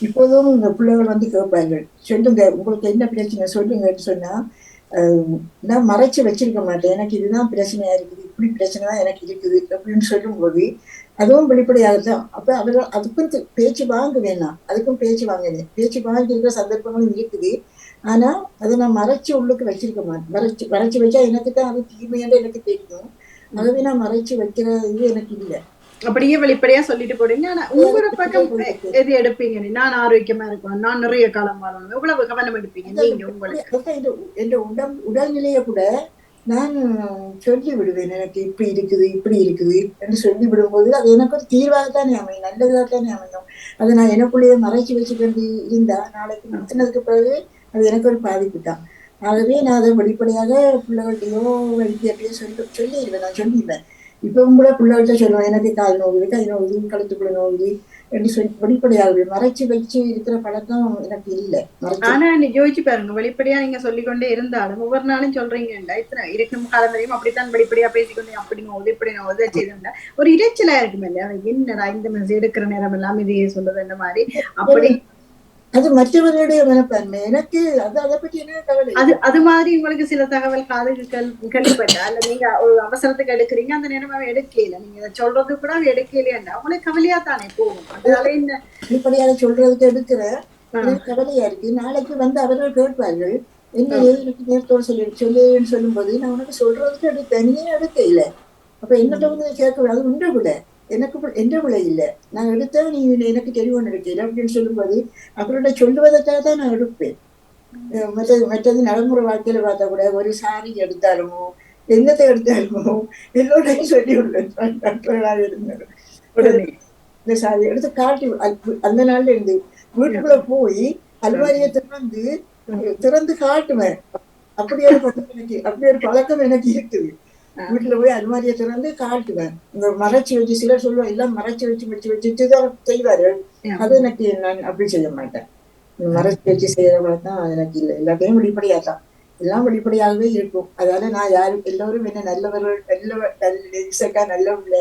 இப்போதும் இந்த பிள்ளைகள் வந்து கேட்பார்கள், சொல்லுங்க உங்களுக்கு என்ன பிரச்சனை சொல்லுங்கன்னு சொன்னா நான் மறைச்சு வச்சிருக்க மாட்டேன். எனக்கு இதுதான் பிரச்சனையா இருக்குது, இப்படி பிரச்சனை தான் எனக்கு இருக்குது அப்படின்னு சொல்லும் போது அதுவும் வெளிப்படையாகத்தான். அப்ப அவர்கள் அதுக்கும் பேச்சு வாங்க வேணாம், அதுக்கும் பேச்சு வாங்கினேன். பேச்சு வாங்கியிருக்கிற சந்தர்ப்பங்களும் இருக்குது. ஆனா அதை நான் மறைச்சு உள்ளுக்கு வச்சிருக்க மாட்டேன். மறைச்சு வச்சா எனக்கு தான் அது தீமையாண்டு எனக்கு தெரியும். ஆகவே நான் மறைச்சு வைக்கிற இது எனக்கு இல்லை. அப்படியே வெளிப்படையா சொல்லிட்டு போடுங்க. ஆனா உங்களோட பக்கம் எது எடுப்பீங்க? நான் ஆரோக்கியமா இருக்கணும், நான் நிறைய காலம் வாழணும், எவ்வளவு கவனம் எடுப்பீங்க நீங்க? உங்களுக்கு என் உடல்நிலைய கூட நான் சொல்லி விடுவேன். எனக்கு இப்படி இருக்குது என்று சொல்லி விடும்போது அது எனக்கு ஒரு தீர்வாகத்தானே அமையும், நல்லதாகத்தானே அமையும். அதை நான் எனக்குள்ளேயே மறைச்சு வச்சுக்கொண்டு இருந்தா நாளைக்கு நடத்தினதுக்கு பிறகு அது எனக்கு ஒரு பாதிப்பு தான். ஆகவே நான் அதை வெளிப்படையாக பிள்ளைகள்கிட்டயோ வெளிப்படையோ சொல்லிடுவேன். நான் சொல்லிடுவேன். இப்பவும் கூட பிள்ளைகள்கிட்ட சொல்லுவேன், எனக்கு கால் நோவுது, கை நோவுது, கழுத்துக்குள்ள நோவுது என்று சொல்லி வெளிப்படையாக மறைச்சு வச்சு இருக்கிற பழக்கம் எனக்கு இல்லை. ஆனா நீ யோசிச்சு பாருங்க, வெளிப்படையா நீங்க சொல்லிக்கொண்டே இருந்தாலும் ஒவ்வொரு நாளும் சொல்றீங்கண்டா இத்தனை இருக்கும் காலம் வரையும் அப்படித்தான் வெளிப்படையா பேசிக்கொண்டே அப்படி நோவுது இப்படி நோவுது செய்தா ஒரு இறைச்சலா இருக்குமே இல்லையா? என்னடா இந்த மெசேஜ் எடுக்கிற நேரம் எல்லாம் இதையே சொல்லுது இந்த மாதிரி. அப்படி அது மற்றவர்களுடைய மனப்பான்மை. எனக்கு அதை பற்றி என்ன கவலை. அது மாதிரி உங்களுக்கு சில தகவல் கேள்விப்பட்டா இல்ல நீங்க ஒரு அவசரத்துக்கு எடுக்கிறீங்க, அந்த நேரம் எடுக்கல, நீங்க சொல்றது கூட எடுக்கலையா அவங்களுக்கு கவலையா தானே போகும். அதனால என்ன வெளிப்படையாக சொல்றதுக்கு எடுக்கிற கவலையா இருக்கு. நாளைக்கு வந்து அவர்கள் கேட்பார்கள், என்ன எனக்கு நேரத்தோடு சொல்லுன்னு சொல்லும் போது நான் உனக்கு சொல்றதுக்கு தனியே எடுக்க இல்லை. அப்ப என்னட்ட வந்து கேட்க அது உண்டு கூட எனக்கு எந்த விலை இல்லை, நான் எடுத்தா நீ எனக்கு தெளிவான எடுக்கல அப்படின்னு சொல்லும்போது அவரோட சொல்லுவதற்காக தான் நான் எடுப்பேன். மற்றது நடைமுறை வாழ்க்கையில பார்த்தா கூட ஒரு சாரி எடுத்தாலுமோ என்னத்தை எடுத்தாலுமோ எல்லோரையும் சொல்லி விடுவேன். இருந்தாலும் உடனே இந்த சாரி எடுத்து காட்டி அந்த நாள்ல இருந்து வீட்டுக்குள்ள போய் அல்வாரியை திறந்து காட்டுவேன். அப்படியே ஒரு பழக்கம் எனக்கு இருக்குது. வீட்டுல போய் அல்மாரியை திறந்து காட்டுவேன். இந்த மறைச்சு வச்சு சிலர் சொல்லுவாங்க எல்லாம் மறைச்சு வச்சுதான் செய்வாரு. அது எனக்கு நான் அப்படி செய்ய மாட்டேன். மறைச்சு வச்சு செய்யறவங்க தான் எனக்கு இல்லை. எல்லாத்தையும் வெளிப்படையாதான் எல்லாம் வெளிப்படையாகவே இருக்கும். அதால நான் யாரும் எல்லோரும் என்ன நல்லவர்கள், நல்ல உள்ள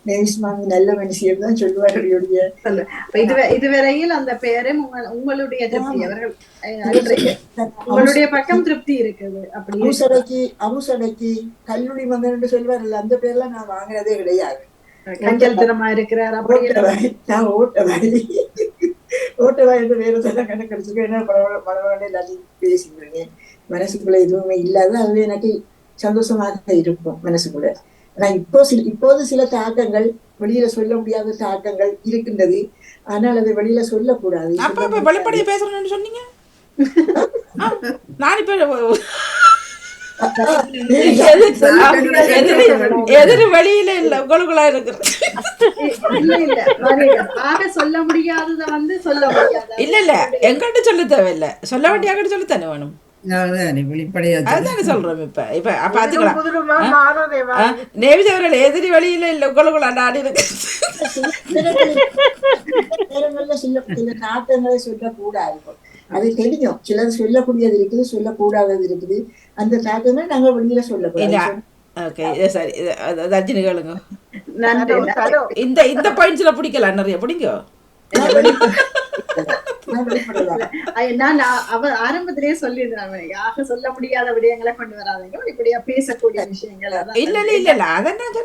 நேவிஸ்மாமி நல்ல மனுஷியர் தான் சொல்லுவார்கள். இதுவரையில் அந்த பெயரும் உங்களுடைய திருப்தி, அவர்கள் உங்களுடைய பக்கம் திருப்தி இருக்குது. அப்படி அமுசடைக்கு கல்லூரி மகன் சொல்வார்கள், அந்த பேர்லாம் நான் வாங்கினதே கிடையாது. கஞ்சல் தினமா இருக்கிறார். நான் ஓட்டவா என்று வேற சொல்ல கணக்கெடுத்துக்க என்ன படவாட எல்லாத்தையும் பேசிக்கிறேன். மனசுக்குள்ள எதுவுமே இல்லாத அதுவே எனக்கு சந்தோஷமாக இருக்கும் மனசுக்குள்ள. ஆனா இப்போது சில தாக்கங்கள், வெளியில சொல்ல முடியாத தாக்கங்கள் இருக்கின்றது. ஆனால் அதை வெளியில சொல்லக்கூடாது. வெளிப்படையா பேசுறேன்னு சொன்னீங்க. நான் இப்ப எதிர் வழியில இல்ல, உங்களுக்குள்ளா இருக்கு. சொல்ல முடியாதத வந்து சொல்ல முடியாது. இல்ல இல்ல, எங்கிட்ட சொல்ல தேவையில்ல, சொல்ல வேண்டிய அங்கிட்ட சொல்லித்தானே வேணும். அதுதானே சொல்றோம். இப்ப இப்ப அப்ப அதுக்கலாம் நேவிதவர்கள் எதிரி வழியில இல்ல, உங்களுக்குள்ள நாடு இருக்கு. சில நாட்டங்களை சொல்லக்கூடாது, அது தெரியும். சிலர் சொல்லக்கூடியது இருக்குது, சொல்லக்கூடாதது இருக்குது. அந்த தாக்கங்களை நாங்க வெளியில சொல்லக்கூடாது. சரி, ரஜினி கேளுங்க. இந்த பாயிண்ட்ஸ்ல பிடிக்கல, நிறைய பிடிங்க. நான் அவர் ஆரம்பத்திலேயே சொல்லிடுறாங்க, யாரும் சொல்ல முடியாத விடயங்களை கொண்டு வராதீங்க, இப்படியா பேசக்கூடிய விஷயங்கள். இல்ல இல்ல இல்ல இல்ல, அதான்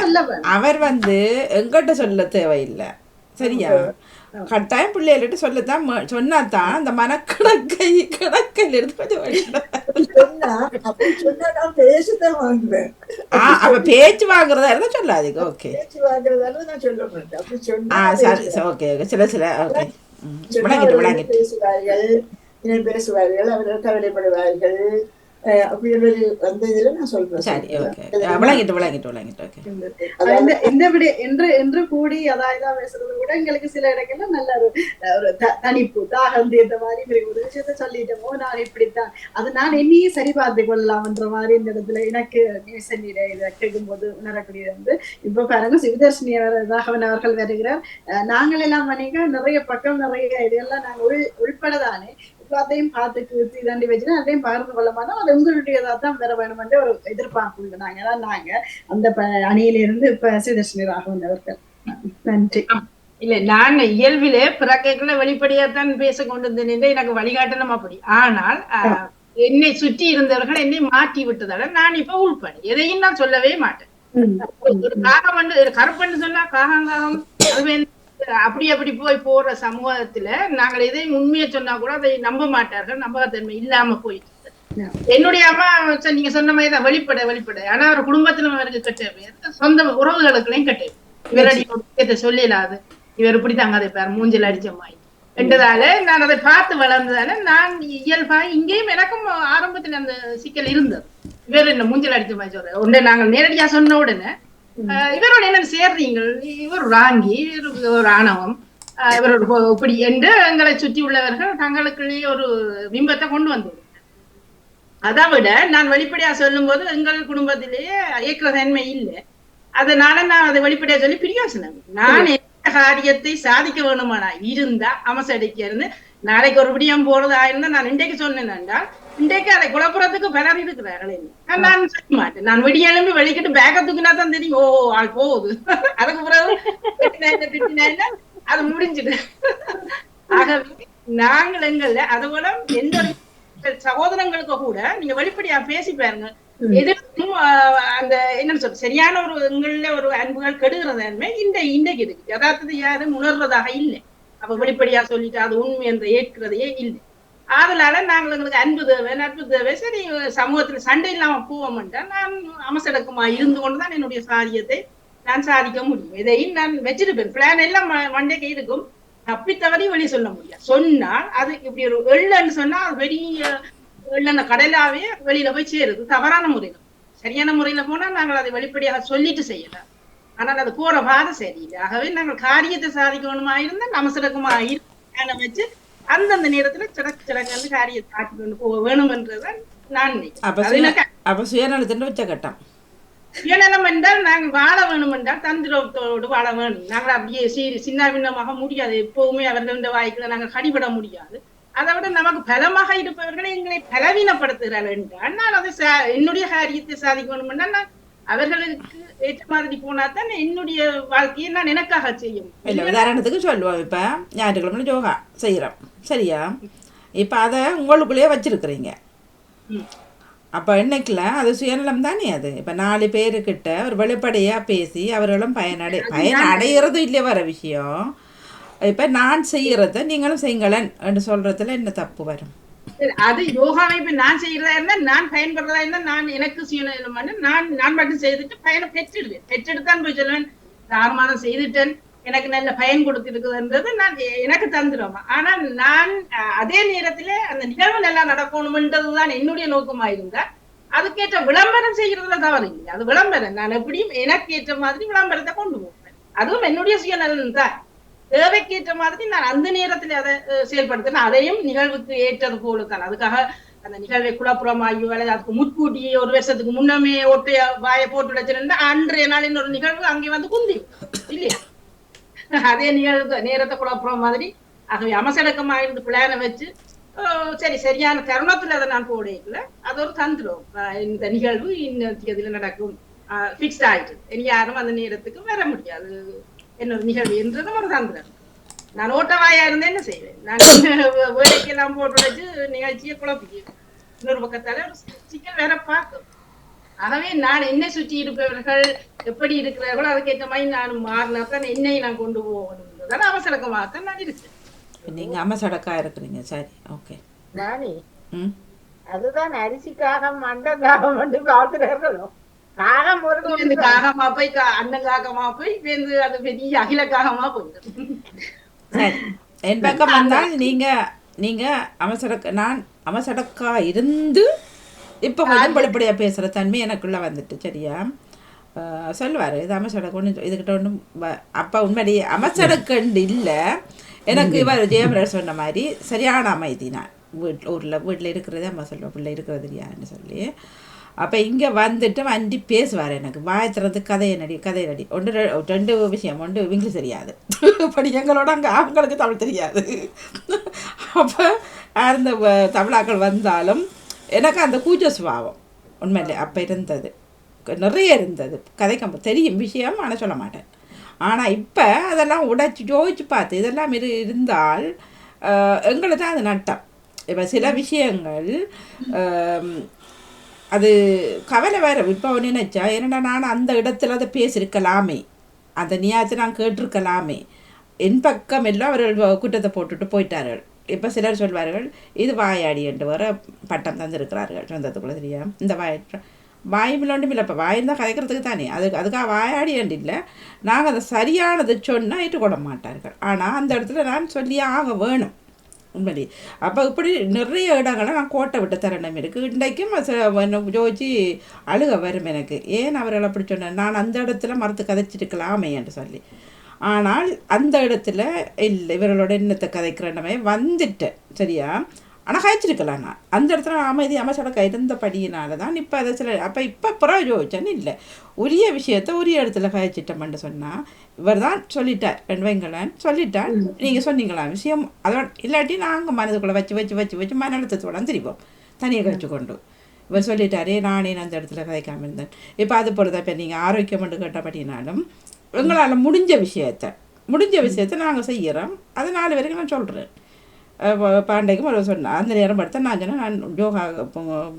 சொல்ல அவர் வந்து எங்கிட்ட சொல்ல தேவையில்லை. சரியா? கட்டாயம் பிள்ளைகிட்ட சொல்லத்தான் சொன்னாதான் அந்த கணக்கில் எடுத்து அப்ப பேச்சு வாங்குறதா இருந்தா சொல்லாதீங்க. ஓகே ஓகே, சில சில ஓகே விளங்கிட்டு பேசுவார்கள், அவர்கள் கவலைப்படுவார்கள். அப்படி அந்த இதுல நான் சொல்றேன். சரி, ஓகே, விளங்கிட்டு. என்று கூடி அதாயதா பேசுறது கூட எங்களுக்கு சில இடங்கள்ல நல்ல ஒரு தனிப்பு தாகம் தீர்த்த மாதிரி ஒரு விஷயத்த சொல்லிட்டோமோ, நான் இப்படித்தான் அது நான் என்னையே சரி பார்த்து கொள்ளலாம்ன்ற மாதிரி இந்த இடத்துல எனக்கு நியூசன்னிட இதை கேட்கும்போது உணரக்கூடியது வந்து, இப்ப பாருங்க சிவதர்ஷினி ராகவன் அவர்கள் வருகிறார். நாங்கள் எல்லாம் பண்ணிக்க நிறைய பக்கம் நிறைய இதெல்லாம் நாங்க உள்படதானே எல்லாத்தையும் பார்த்து இதாண்டி வச்சுன்னா அதையும் பகிர்ந்து கொள்ள மாட்டோம். அது உங்களுடையதா தான் வேற வேணும் என்று ஒரு எதிர்பார்ப்பு உண்டு. நாங்க அந்த அணியிலிருந்து இப்ப சிவதர்ஷினி ராகவன் அவர்கள். நன்றி. இல்ல, நான் இயல்பிலே பிறக்கைக்குள்ள வெளிப்படையாத்தான் பேச கொண்டு இருந்தேன், எனக்கு வழிகாட்டணும் அப்படி. ஆனால் என்னை சுற்றி இருந்தவர்கள் என்னை மாற்றி விட்டதால நான் இப்ப உள்படி எதையும் நான் சொல்லவே மாட்டேன். ஒரு காகம் வந்து கருப்பன்னு சொன்னா காகம் அப்படி போற சமூகத்துல நாங்கள் எதையும் உண்மையை சொன்னா கூட அதை நம்ப மாட்டார்கள், நம்பகத்தன்மை இல்லாம போயிட்டு. என்னுடைய அம்மா நீங்க சொன்ன மாதிரிதான் வெளிப்பட. ஆனா ஒரு குடும்பத்துல அவருக்கு கெட்ட பேர், சொந்த உறவுகளுக்குள்ளையும் கெட்ட இவருடைய சொல்லலாது, இவர் இப்படித்தாங்க அதை பேர் மூஞ்சில் அடிச்ச மாதிரி என்றதால நான் அதை பார்த்து வளர்ந்ததால நான் இயல்பா இங்கேயும் எனக்கும் ஆரம்பத்துல அந்த சிக்கல் இருந்தது. இவர் என்ன மூஞ்சில் அடிச்ச மாதிரி சொல்ற உடனே நாங்கள் நேரடியா சொன்ன உடனே இவரோட என்ன சேர்றீங்க, இவர் ராங்கி, ஒரு ஆணவம், இவரோட இப்படி என்று எங்களை சுற்றி உள்ளவர்கள் தங்களுக்குள்ளேயே ஒரு பிம்பத்தை கொண்டு வந்துள்ளனர். அதை விட நான் வெளிப்படையா சொல்லும் போது எங்கள் குடும்பத்திலேயே ஏற்கிற தன்மை இல்லை. அதனால நான் அதை வெளிப்படையா சொல்லி பிரியோசனம். நான் என்ன காரியத்தை சாதிக்க வேணுமானா இருந்தா அமசடிக்க இருந்து நாளைக்கு ஒரு விடியம் போறது ஆயிருந்தா நான் இன்றைக்கு சொன்னேன் என்றால் இன்றைக்கு அதை குழப்பறதுக்கு பலர் இருக்கிறார்கள். நான் சொல்ல மாட்டேன். நான் விடிய எழும்பி வெளிக்கிட்டு பேக்க தூக்கினா தான் தெரியும், ஓ ஆள் போகுது, அதுக்கு பிறகு அது முடிஞ்சுது. ஆகவே நாங்கள் எங்கள்ல அது போல எந்த சகோதரங்களுக்கு கூட நீங்க வெளிப்படையா பேசி பாருங்க. எதுக்கும் அந்த என்னன்னு சொல்ற சரியான ஒரு எங்கள்ல ஒரு அன்புகள் கெடுகிறதாலுமே இன்றைக்கு இருக்கு. யதார்த்தத்தை யாரும் உணர்றதாக இல்லை. அப்ப வெளிப்படையா சொல்லிட்டு அது உண்மை என்று ஏற்கிறதையே இல்லை. அதனால நாங்கள் எங்களுக்கு அன்பு தேவை, நட்பு தேவை. சரி, சமூகத்துல சண்டை இல்லாம போவோம்ட்டா நான் அமசடக்கமா இருந்து கொண்டுதான் என்னுடைய காரியத்தை நான் சாதிக்க முடியும். இதையும் நான் வச்சிருப்பேன். பிளான் எல்லாம் மண்டைக்கு இருக்கும். தப்பி தவறி வெளியே சொல்ல முடியாது. சொன்னால் அது இப்படி ஒரு எள்ளன்னு சொன்னா அது பெரிய எள்ளன கடலாவே வெளியில போய் சேருது. தவறான முறையில, சரியான முறையில போனா நாங்கள் அதை வெளிப்படையாக சொல்லிட்டு செய்யலாம். ஆனால் அது போற பாதை சரியில்லை. ஆகவே நாங்கள் காரியத்தை சாதிக்கணுமா இருந்தா அமசடக்கமா இருக்கு வச்சு அந்தந்த நேரத்துல சிறக்கு காரியத்தை காட்டி கொண்டு போக வேணும் என்றதான் நான் நினைக்கிறேன். அப்ப சுயநலத்தின் உச்சகட்டம். சுயநலம் என்றால் நாங்கள் வாழ வேணும் என்றால் தந்திரத்தோடு வாழ வேணும். நாங்கள் அப்படியே சின்ன பின்னமாக முடியாது. எப்பவுமே அவர்கள் வாய்க்குள்ள நாங்கள் கடிபட முடியாது. அதை விட நமக்கு பலமாக இருப்பவர்களை எங்களை பலவீனப்படுத்துகிறார்கள் என்றால் நான் அதை என்னுடைய காரியத்தை சாதிக்க வேணும்னா நான் அவர்களுக்கு ஏற்ற மாதிரி போனா தான் என்னுடைய வாழ்க்கையை நான் எனக்காக செய்யும். இல்லை உதாரணத்துக்கு சொல்லுவோம், இப்போ ஞாயிற்றுக்கிழமை யோகா செய்கிறோம் சரியா, இப்போ அதை உங்களுக்குள்ளேயே வச்சிருக்கிறீங்க. அப்போ என்னைக்குல அது சுயநலம் தானே. அது இப்போ 4 பேருக்கிட்ட ஒரு வெளிப்படையாக பேசி அவர்களும் பயனடைகிறது இல்லையே வர விஷயம். இப்போ நான் செய்கிறத நீங்களும் செய்யுங்களேன் என்று சொல்றதுல என்ன தப்பு வரும்? அது யோகாவை இப்ப நான் செய்யறதா இருந்தா நான் பயன்படுறதா இருந்தா நான் எனக்கு சுயநலம் நான் மட்டும் செய்துட்டு பயனை பெற்றெடுத்தான் போய் சொல்லுவேன் 6 மாதம் செய்துட்டேன் எனக்கு நல்ல பயன் கொடுத்திருக்குதுன்றது நான் எனக்கு தந்துடுவேன். ஆனால் நான் அதே நேரத்துல அந்த நிகழ்வு நல்லா நடக்கணும்ன்றதுதான் என்னுடைய நோக்கமா இருந்தா அதுக்கேற்ற விளம்பரம் செய்யறதுல தவறு இல்லை. அது விளம்பரம் நான் எப்படியும் எனக்கு ஏற்ற மாதிரி விளம்பரத்தை கொண்டு போவேன். அதுவும் என்னுடைய சுயநலன் தான். தேவைக்கேற்ற மாதிரி நான் அந்த நேரத்துல அதை செயல்படுத்தினேன். அதையும் நிகழ்வுக்கு ஏற்றது போலத்தான். அதுக்காக அந்த நிகழ்வை குழப்புறமாயோ அல்லது அதுக்கு முன்கூட்டியே 1 வருஷத்துக்கு முன்னமே ஒட்டைய வாயை போட்டு வச்சிருந்தா அன்றைய நாள் இன்னொரு நிகழ்வு அங்கே வந்து குந்தி இல்லையா? அதே நிகழ்வு நேரத்தை குழப்புற மாதிரி ஆகவே அமசடக்கமா இருந்து பிளானை வச்சு சரி சரியான தருணத்துல அதை நான் போடல அது ஒரு தந்துடும். இந்த நிகழ்வு இன்னொரு நடக்கும் பிக்ஸ்ட் ஆயிட்டு இனி யாரும் அந்த நேரத்துக்கு வர முடியாது என்னோட நிகழ்வு என்றதும் ஒரு தந்துடும். நான் ஓட்டவாயா இருந்தேன் என்ன செய்வேன், நான் வேலைக்கெல்லாம் போட்டு வச்சு நிகழ்ச்சியை குழப்பிக்கிறேன். இன்னொரு பக்கத்தால ஒரு சிக்கல் வேற பார்க்கும். ஆகவே நான் என்னை சுற்றி இருப்பவர்கள் எப்படி இருக்கிறார்களோ அதுக்கேற்ற மாதிரி நான் மாறினாத்தான் என்னை நான் கொண்டு போகணும்ன்றதால அவசரமாகத்தான் நான் இருக்கேன். நீங்க அமசடக்கா இருக்கிறீங்க சரி ஓகே. நானே அதுதான் அரிசிக்காக மண்டக்காகம் வந்து பார்க்கிறார்களோ காகம் ஒரு காகமா போய் அண்ணன் காகமா போய் சேர்ந்து அது பெரிய அகிலக்காகமா போயிடும். சரி என் பக்கம் வந்தால் நீங்க நான் அமசடக்கா இருந்து இப்போ கொஞ்சம் வெளிப்படையா பேசுற தன்மை எனக்குள்ள வந்துட்டு சரியா. சொல்லுவாரு இது அமசடக்கு ஒன்று இதுகிட்ட ஒன்றும் அப்போ உண்மையிலேயே அமசடக்கண்டு இல்லை எனக்கு. இவர் ஜெயமரர் சொன்ன மாதிரி சரியான அமைதி. நான் வீட்டில் இருக்கிறதே அம்மா சொல்லுவேன் பிள்ளை இருக்கிறது இல்லையான்னு சொல்லி. அப்போ இங்கே வந்துட்டு வண்டி பேசுவார். எனக்கு வாயத்துறது கதை நடி 2 விஷயம். ஒன்று இங்கிலீஷ் தெரியாது படி எங்களோட அங்கே அவங்களுக்கு தமிழ் தெரியாது. அப்போ அந்த தமிழாக்கள் வந்தாலும் எனக்கு அந்த கூச்ச சுபாவம் உண்மையிலே அப்போ இருந்தது, நிறைய இருந்தது. கதைக்கு தெரியும் விஷயம் ஆனால் சொல்ல மாட்டேன். ஆனால் இப்போ அதெல்லாம் உடைச்சி ஜோதிச்சு பார்த்து இதெல்லாம் இருந்தால் எங்களுக்கு தான் அது நட்டம். இப்போ சில விஷயங்கள் அது கவலை வேறு. இப்போ நினைச்சா என்னடா நான் அந்த இடத்துல அதை பேசியிருக்கலாமே, அந்த நியாயத்தை நான் கேட்டிருக்கலாமே. என் பக்கம் எல்லாம் அவர்கள் குற்றத்தை போட்டுட்டு போயிட்டார்கள். இப்போ சிலர் சொல்வார்கள் இது வாயாடி என்று வர பட்டம் தந்திருக்கிறார்கள் சொந்தத்துக்குள்ள தெரியா. இந்த வாயுமில்லொண்டும் இல்லை. இப்போ வாயிருந்தால் கதைக்கிறதுக்கு தானே அதுக்காக வாயாடி என்று இல்லை. நாங்கள் அதை சரியானது சொன்னால் ஏற்றுக்கொள்ள மாட்டார்கள். ஆனால் அந்த இடத்துல நான் சொல்லியே ஆக வேணும் உண்மையிலே. அப்போ இப்படி நிறைய இடங்களை நான் கோட்டை விட்ட தருணம் இருக்குது. இன்றைக்கும் ஜோதிச்சு அழுக வரும் எனக்கு. ஏன் அவர்கள் அப்படி சொன்னேன், நான் அந்த இடத்துல மறுத்து கதைச்சிருக்கலாமே என்று சொல்லி. ஆனால் அந்த இடத்துல இல்லை இவர்களோட என்னத்தை கதைக்கிறனமே வந்துட்டேன் சரியா. ஆனால் கழிச்சிருக்கலாம். நான் அந்த இடத்துல அமைச்சடக்கா இருந்தபடியினால தான் இப்போ அதை சில அப்போ இப்போ பிரயோஜனம் இல்லை. உரிய விஷயத்த உரிய இடத்துல கழிச்சிட்டோம்னு சொன்னால் இவர் தான் சொல்லிட்டார் வெண்வைங்களன் சொல்லிட்டார் நீங்கள் சொன்னீங்களா விஷயம் அதோட இல்லாட்டி நாங்கள் மனதுக்குள்ளே வச்சு மன அழுத்தத்தோட திரிப்போம் தனியாக கழிச்சு கொண்டு. இவர் சொல்லிட்டாரே நானே அந்த இடத்துல கதைக்காமல் இருந்தேன். இப்போ அது போல தான் இப்போ நீங்கள் ஆரோக்கியம் மட்டும் கேட்டபடினாலும் எங்களால் முடிஞ்ச விஷயத்தை நாங்கள் செய்கிறோம். அது 4 பேருக்கு நான் சொல்கிறேன். பாண்டைக்கும் ஒரு சொன்னேன் அந்த நேரம் படுத்த நான் சொன்னேன் நான் யோகா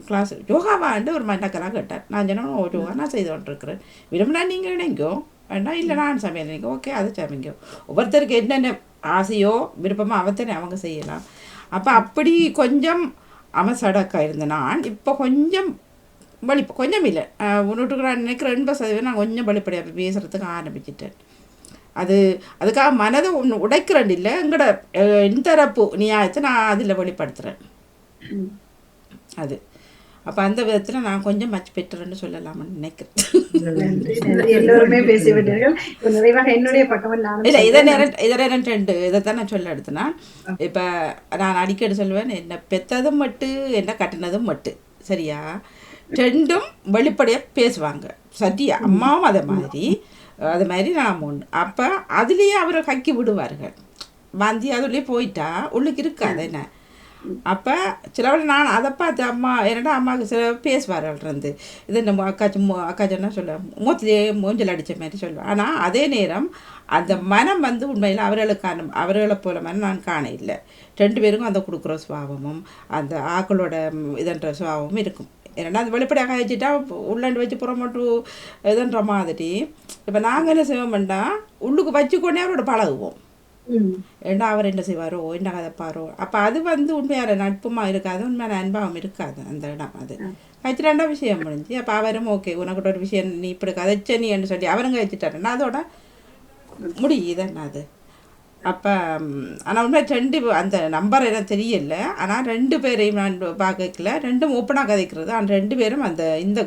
கிளாஸ் யோகாவாண்டு ஒரு மண்டக்கெல்லாம் கேட்டார். நான் சொன்னேன் யோகா நான் செய்து கொண்டிருக்கிறேன், விரும்பினா நீங்கள் இணைங்கோ வேண்டாம் இல்லை நான் சமையல் நினைக்கோ ஓகே அது சமைங்கோ. ஒவ்வொருத்தருக்கு என்னென்ன ஆசையோ விருப்பமோ அவத்தனை அவங்க செய்யலாம். அப்போ அப்படி கொஞ்சம் அமசடக்கா இருந்த நான் இப்போ கொஞ்சம் கொஞ்சம் இல்லை நூற்றுக்கு நான் நினைக்கிறேன் 80% நான் கொஞ்சம் வெளிப்படையாக பேசுகிறதுக்கு ஆரம்பிச்சிட்டேன். அதுக்காக மனதை ஒன்று உடைக்கிறேன் இல்லை எங்களோட இன்தரப்பு நியாயத்தை நான் அதில் வெளிப்படுத்துகிறேன். அது அப்போ அந்த விதத்தில் நான் கொஞ்சம் மச் பெற்றேன்னு சொல்லலாம்னு நினைக்கிறேன். எல்லோருமே பேசிவிட்டீர்கள். என்னுடைய பக்கம் இல்லை இதைத்தான் நான் சொல்ல எடுத்தேன்னா இப்போ நான் அடிக்கடி சொல்லுவேன் என்ன பெற்றதும் மட்டு என்ன கட்டினதும் மட்டு சரியா. 2ம் வெளிப்படையாக பேசுவாங்க சரியா. அம்மாவும் அதே மாதிரி நான் ஒன்று. அப்போ அதுலேயே அவரை கக்கி விடுவார்கள் வாந்தி அதுலேயே போயிட்டா உள்ளுக்கு இருக்காது என்ன. அப்போ சிலவள் நான் அதை பார்த்து அம்மா என்னடா அம்மாவுக்கு சில பேசுவார்கள் இருந்து இது நம்ம அக்காச்சி என்ன சொல்ல மூத்திலே மூஞ்சல் அடித்த மாதிரி சொல்லுவேன். ஆனால் அதே நேரம் அந்த மனம் வந்து உண்மையில் அவர்களை போல மனம் நான் காண இல்லை. 2 பேருக்கும் அந்த கொடுக்குற சுபாவமும் அந்த ஆக்களோட இதன்ற சுபாவமும் இருக்கும். ஏன்னா அது வெளிப்படையாக வச்சுட்டா உள்ளாண்டு வச்சு புறமட்டு இதுன்ற மாதிரி. இப்போ நாங்கள் என்ன செய்வோம்டா உள்ளுக்கு வச்சுக்கொண்டே அவரோட பழகுவோம். ஏன்னா அவர் என்ன செய்வாரோ என்ன கதைப்பாரோ. அப்போ அது வந்து உண்மையான நட்புமாக இருக்காது, உண்மையான அன்பாகவும் இருக்காது அந்த இடம். அது வச்சுட்டாண்டா விஷயம் முடிஞ்சு. அப்போ அவரும் ஓகே உனக்கிட்ட ஒரு விஷயம் நீ இப்படி கதைச்ச நீன்னு சொல்லி அவருங்க வச்சுட்டாருன்னா அதோட முடியுதுன்னு அது. அப்போ ஆனால் உண்மை 2 அந்த நம்பர் எனக்கு தெரியல. ஆனால் 2 பேரையும் நான் பார்க்கல, 2ம் ஓப்பனாக கதைக்கிறது. ஆனால் 2 பேரும் அந்த இந்த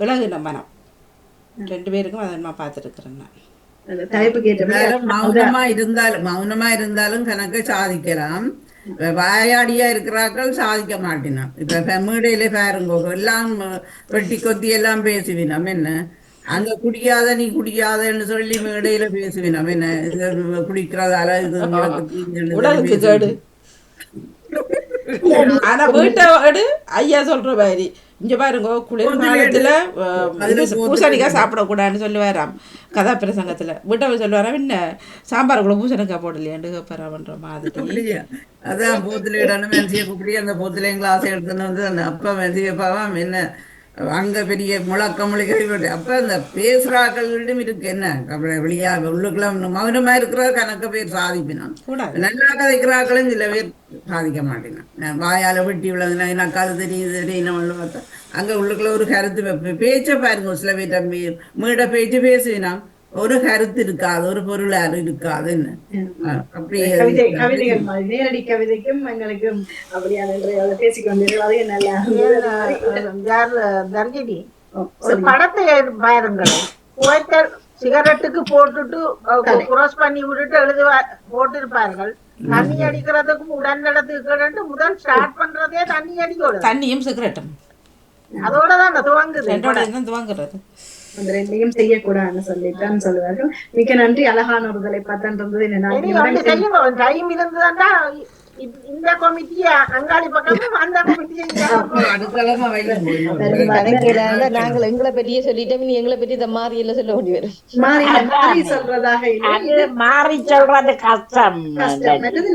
இலகு மனம் 2 பேருக்கும் அதை நான் பார்த்துருக்குறேன் நான். மௌனமா இருந்தாலும் கணக்கு சாதிக்கலாம். வாயாடியா இருக்கிறார்கள் சாதிக்க மாட்டினான். இப்ப மேடையில பாருங்க எல்லாம் வெட்டி கொத்தி எல்லாம் பேசுவினோம். என்ன அங்க குடிக்காத நீ குடிக்காதன்னு சொல்லி மேடையில பேசுவினோம். என்ன குடிக்கிறதால இது ஆனா வீட்டோடு ஐயா சொல்ற மாதிரி இங்க பாருங்க குளிர் காலத்துல பூசணிக்காய் சாப்பிடக்கூடாதுன்னு சொல்லுவாராம் கதா பிரசங்கத்துல. வீட்டை சொல்லுவாராம் என்ன சாம்பாருக்குள்ள பூசணிக்காய் போடலையாண்டு கேட்பாராமன்ற மாதிரி. அதான் பூத்துல இடணும் மென்சிய கூப்பிடி அந்த பூத்துல கிளாஸ் எடுத்துன்னு வந்து அந்த அப்பா மென்சியப்பாவாம் என்ன அங்க பெரிய முழக்க அப்ப அந்த பேசுறாக்களிடம் இருக்கு. என்ன வெளியா உள்ளுக்குள்ள மௌனமா இருக்கிற கணக்க பேர் சாதிப்பினான். நல்லா கதைக்கிறாக்களும் சில பேர் சாதிக்க மாட்டேனான். வாயால வெட்டி விழுதுனா எனக்கு அது தெரியுது பார்த்தா அங்க உள்ளுக்குள்ள ஒரு கருத்து பேச்ச பாருங்க. சில பேர் மீட பேச்சு பேசுவினா ஒரு கருத்து இருக்காது, ஒரு பொருளாறு இருக்காது. என்ன அப்படி கவிதைகள் மாதிரி நேரடி கவிதைக்கும் எங்களுக்கும் அப்படியான பேசிக்கொண்டிருக்கிறது. ஒரு படத்தை பாருங்கள், சிகரெட்டுக்கு போட்டுட்டு குரோஸ் பண்ணி விட்டுட்டு போட்டிருப்பார்கள். தண்ணி அடிக்கிறதுக்கும் உடல்நலத்துக்கு முதல் ஸ்டார்ட் பண்றதே தண்ணி அடிக்கணும். தண்ணியும் சிகரெட்டும் அதோட தான் துவங்குறது. அந்த 2ஐயும் செய்யக்கூடாதுன்னு சொல்லிட்டான்னு சொல்லுவார்கள். மிக நன்றி. அழகான ஒருதலை பார்த்தான் டைம் இருந்ததுன்னா இந்த கமிட்டிய அங்காளி பக்கமும் அந்த நாங்கள் எங்களை பற்றியே சொல்லிட்டோம். நீ எங்களை பற்றி இந்த மாறி எல்லாம் சொல்ல முடியும். மாறி சொல்றதாக மாறி சொல்றது கஷ்டம்.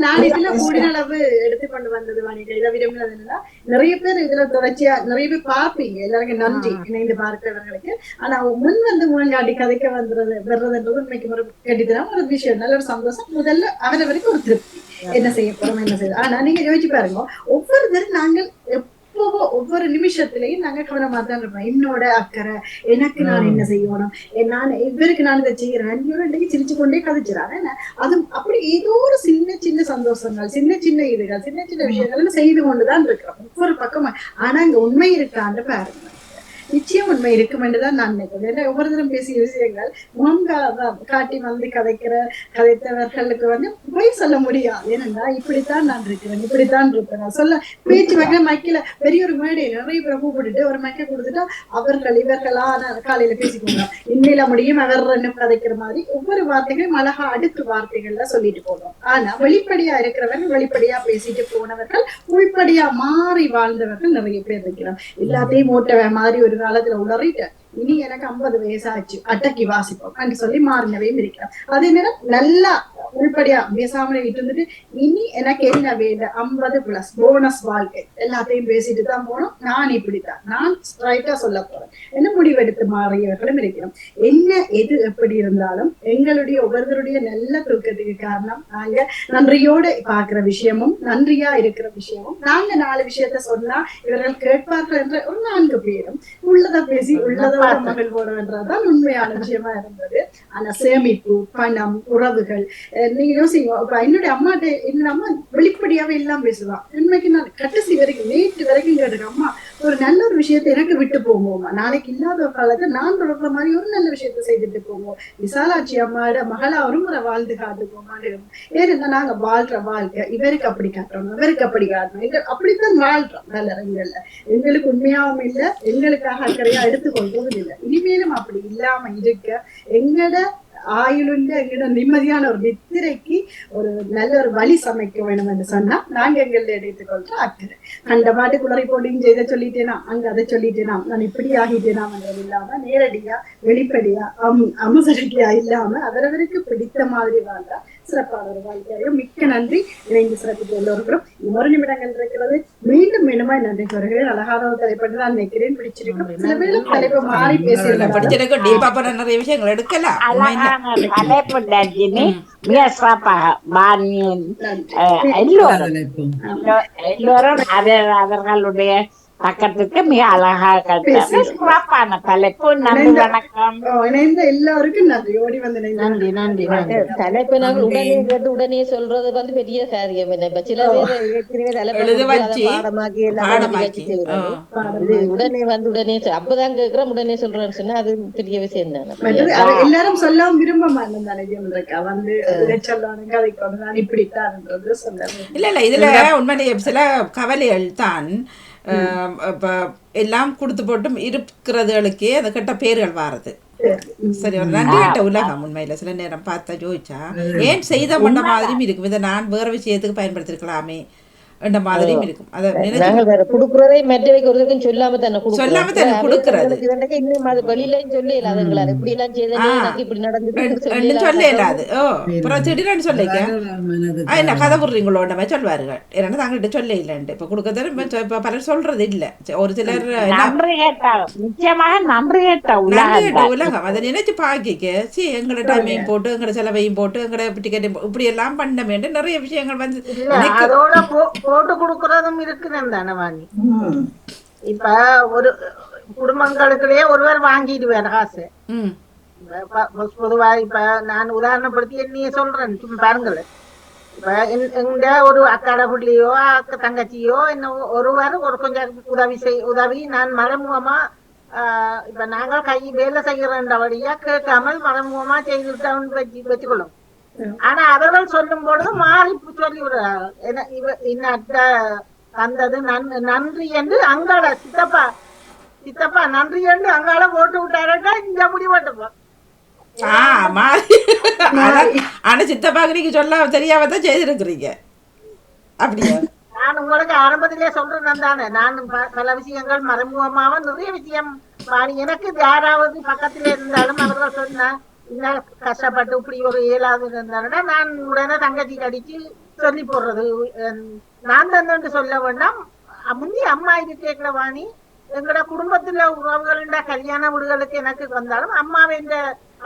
நான் இதுல கூடின அளவு எடுத்துக்கொண்டு வந்தது வாணிட்டு இதை விரும்பினதுன்னா நிறைய பேர் இதுல தொடர்ச்சியா நிறைய பேர் பார்ப்பீங்க. எல்லாருக்கும் நன்றி இணைந்து பார்க்கிறவர்களுக்கு. ஆனா முன் வந்து முழங்காட்டி கதைக்க வர்றதுன்றது உண்மைக்கு ஒரு கட்டித்தனம் ஒரு விஷயம், நல்ல ஒரு சந்தோஷம். முதல்ல அவரவருக்கு ஒரு திருப்தி, என்ன செய்ய போறோம் என்ன செய்ய. ஆனா நீங்க யோசிச்சு பாருங்க, ஒவ்வொருத்தரும் நாங்கள் எப்பவோ ஒவ்வொரு நிமிஷத்திலையும் நாங்க கவனமா தான் இருப்போம். என்னோட அக்கறை எனக்கு நான் என்ன செய்யணும், நான் இவருக்கு நான் இதை செய்யறேன், இன்னைக்கு சிரிச்சு கொண்டே கதைச்சிடறேன். அது அப்படி ஏதோ ஒரு சின்ன சின்ன சந்தோஷங்கள், சின்ன சின்ன இதுகள், சின்ன சின்ன விஷயங்கள் செய்து கொண்டுதான் இருக்கிறோம் ஒவ்வொரு பக்கமா. ஆனா இங்க உண்மை இருக்கான்னு பாருங்க, நிச்சயம் உண்மை இருக்கும் என்றுதான் நான் நினைக்கிறேன். ஏன்னா ஒவ்வொருத்தரும் பேசிய விஷயங்கள் முகம் காட்டி வந்து கதைத்தவர்களுக்கு வந்து போய் சொல்ல முடியாது. ஏன்னா இப்படித்தான் நான் இருக்கிறேன், இப்படித்தான் இருப்பேன் சொல்ல பேச்சு வைக்கிற மைக்கில பெரிய ஒரு மேடையில நிறைய பேரை கூப்பிட்டுட்டு ஒரு மைக்க கொடுத்துட்டா அவர்கள் இவர்களா காலையில பேசிக்கோங்க இன்னில முடியும் அவர் ரெண்டும் கதைக்கிற மாதிரி ஒவ்வொரு வார்த்தைகளும் அழகா அடுக்கு வார்த்தைகள்ல சொல்லிட்டு போனோம். ஆனா வெளிப்படையா இருக்கிறவர்கள், வெளிப்படையா பேசிட்டு போனவர்கள், உள்படியா மாறி வாழ்ந்தவர்கள் நிறைய பேர் இருக்கிறோம். எல்லாத்தையும் மூட்டவ மாதிரி ஒரு காலத்துல உளறிட்டு இனி எனக்கு 50 வயசாச்சு அட்டக்கி வாசிப்போம் அப்படின்னு சொல்லி மாறினவையும் இருக்கிறோம். அதே நேரம் நல்லா உள்படியா பேசாமலே இருந்துட்டு இனி எனக்கு என்ன வேலை 50+ போனஸ் வாழ்க்கை எல்லாத்தையும் பேசிட்டு தான் போனோம். நான் இப்படித்தான், நான் ஸ்ட்ரைட்டா சொல்ல போறேன் என்ன முடிவெடுத்து மாறியவர்களும் இருக்கிறோம். என்ன எது எப்படி இருந்தாலும் எங்களுடைய ஒவ்வொருத்தருடைய நல்ல தூக்கத்துக்கு காரணம் நாங்க நன்றியோடு பாக்குற விஷயமும் நன்றியா இருக்கிற விஷயமும். நாங்க 4 விஷயத்த சொன்னா இவர்கள் கேட்பார்கள் என்ற ஒரு 4 பேரும் உள்ளதை பேசி உள்ளதை மகள் போடுவதுதான் உண்மையான விஷயமா இருந்தது. ஆனா சேமிப்பு, பணம், உறவுகள் நீங்க யோசிங்க. என்னுடைய அம்மாட்ட என்னோட அம்மா வெளிப்படையாவே எல்லாம் பேசுவான். உண்மைக்கு நான் கடைசி வரைக்கும் நேற்று வரைக்கும் கேட்டுருக்கேன், அம்மா ஒரு நல்ல ஒரு விஷயத்த எனக்கு விட்டு போவோமா, நாளைக்கு இல்லாத ஒரு காலத்தை நான் தொடர்ற மாதிரி ஒரு நல்ல விஷயத்த செய்துட்டு போவோம். விசாலாட்சி அம்மாவோட மகளா ஒரு முறை வாழ்ந்து காட்டுப்போமான்னு. ஏன்னா நாங்க வாழ்ற வாழ்க்கை இவருக்கு அப்படி காட்டுறோம், இவருக்கு அப்படி காட்டணும், அப்படித்தான் வாழ்றோம். நல்ல எங்களுக்கு உண்மையாவும் இல்லை, எங்களுக்காக அக்கறையா எடுத்துக்கொள்றதும் இல்லை. இனிமேலும் அப்படி இல்லாம இருக்க எங்கட ஆயுளுண்டு எங்கிட்ட நிம்மதியான ஒரு நித்திரைக்கு ஒரு நல்ல ஒரு வழி சமைக்க வேணும் என்று சொன்னா நாங்க எங்களை எடுத்துக்கொள்ற அக்கறை. அந்த மாட்டு குளறி போட்டு இங்க இதை சொல்லிட்டேனா அங்க அதை சொல்லிட்டேனா நான் இப்படி ஆகிட்டேனான்றது இல்லாம நேரடியா வெளிப்படையா அமுசரிக்கையா இல்லாம அவரவருக்கு பிடித்த மாதிரி வாழ்ந்தா சிறப்பான ஒரு வாழ்க்கையும். மிக்க நன்றி. இணைந்து சிறப்பித்து எல்லோருக்கும் இன்னொரு நிமிடங்கள் இருக்கிறது. மீண்டும் மீண்டுமா நன்றி கூறுகிறேன். அழகான ஒரு தலைப்பட்டு நான் நினைக்கிறேன் பிடிச்சிருக்கும். சில பேர் தலைப்பு மாறி பேசியிருந்தாங்க. பிடிச்சிருக்கும். டீப்பா போற நிறைய விஷயங்கள் எடுக்கலாம். அழகான தலைப்பு தர்ஜினி. மிக சிறப்பாக பாணியன் எல்லோரும் அவர்களுடைய பக்கத்துக்கு மிக அழகாக சிறப்பான தலைப்பு. நன்றி, வணக்கம். இணைந்த எல்லாருக்கும் நன்றி. ஓடி வந்து நன்றி நன்றி நன்றி. தலைப்பை நாங்கள் உடனே கேட்டு உடனே சொல்றது வந்து பெரிய காரியம். இப்ப சில பேர் ஏற்கனவே தலைப்பை பாடமாக்கி எல்லாம் இது உடனே வந்து உடனே அப்பதான் கேட்கிறோம் உடனே சொல்றேன்னு சொன்னா அது பெரிய விஷயம் தானே. எல்லாரும் சொல்லவும் விரும்ப மாட்டேன் தானே வந்து சொல்லணும் கதைக்கு வந்து நான் இப்படித்தான் சொல்ல. இல்ல இதுல உண்மையிலேயே சில கவலைகள் தான். இப்போ எல்லாம் கொடுத்து போட்டும் இருக்கிறதுகளுக்கே அந்த கெட்ட பேர்கள் வாரது. சரி, ஒரு நன்றி கட்ட உலகம் உண்மையில சில நேரம் பார்த்தா ஜோதிச்சா ஏன் செய்த பண்ண மாதிரியும் இருக்கும். இதை நான் வேற விஷயத்துக்கு பயன்படுத்திருக்கலாமே என்ற மாதிரியும் இருக்கும். அதை கொடுக்குறதே மற்றவைக்கு ஒருத்தருக்கும் சொல்லாம தானே கொடுக்கறது இன்னும் அது வெளியிலையும் சொல்லல. அதுங்களா இப்படி எல்லாம் செய்த இப்படி நடந்து சொல்லலாது. ஓ அப்புறம் திடீர்னு சொல்லிக்க என்ன கதை விடுறீங்களோட மாதிரி சொல்வார்கள். ஏன்னா தாங்கள்கிட்ட சொல்ல இல்லைன்ட்டு இப்ப கொடுக்கறது இப்ப பலர் சொல்றது இல்ல. ஒரு சிலர் உலகம் அதை நினைச்சு பாக்கிக்க சி எங்களோட டைமையும் போட்டு எங்களோட செலவையும் போட்டு எங்களோட டிக்கெட் இப்படி எல்லாம் பண்ண வேண்டும். நிறைய விஷயங்கள் வந்து போட்டு கொடுக்கறதும் இருக்குன்னு தானே வாங்கி. இப்ப ஒரு குடும்பங்களுக்குள்ளேயே ஒருவர் வாங்கிடுவார் காசு. பொதுவா இப்ப நான் உதாரணப்படுத்தி என்னைய சொல்றேன் பாருங்களேன். இப்ப எங்க ஒரு அக்காட புள்ளியோ அக்கா தங்கச்சியோ என்ன ஒருவர் ஒரு கொஞ்சம் உதவி நான் மறைமுகமா இப்ப நாங்கள் கை வேலை செய்யறவழியா கேட்காமல் மறைமுகமா செய்துட்டோம்னு வச்சுக்கொள்ளும். ஆனா அவர்கள் சொல்லும் பொழுது மாறி சொல்லி விடுறாங்க தந்தது நன்றி என்று அங்காள சித்தப்பா நன்றி என்று அங்காள போட்டு விட்டாரா இங்க முடிவட்டப்பா. ஆனா சித்தப்பாக்கு நீங்க சொல்ல தெரியாமதான் செய்திருக்கிறீங்க அப்படியா? நான் உங்களுக்கு ஆரம்பத்திலே சொல்றேன் தானே. நான் பல விஷயங்கள் மறைமுகமாக நிறைய விஷயம் எனக்கு யாராவது பக்கத்துல இருந்தாலும் அவர்கள் சொன்ன இன்னும் கஷ்டப்பட்டு இப்படி ஒரு இயலாது இருந்தாருன்னா நான் உடனே தங்கச்சி கடிச்சு சொல்லி போடுறது. நான் தந்தேன்னு சொல்ல வேண்டாம். முந்தி அம்மா இது கேட்கிற வாணி எங்களோட குடும்பத்துல உறவுகள கல்யாண வீடுகளுக்கு எனக்கு வந்தாலும் அம்மாவை இந்த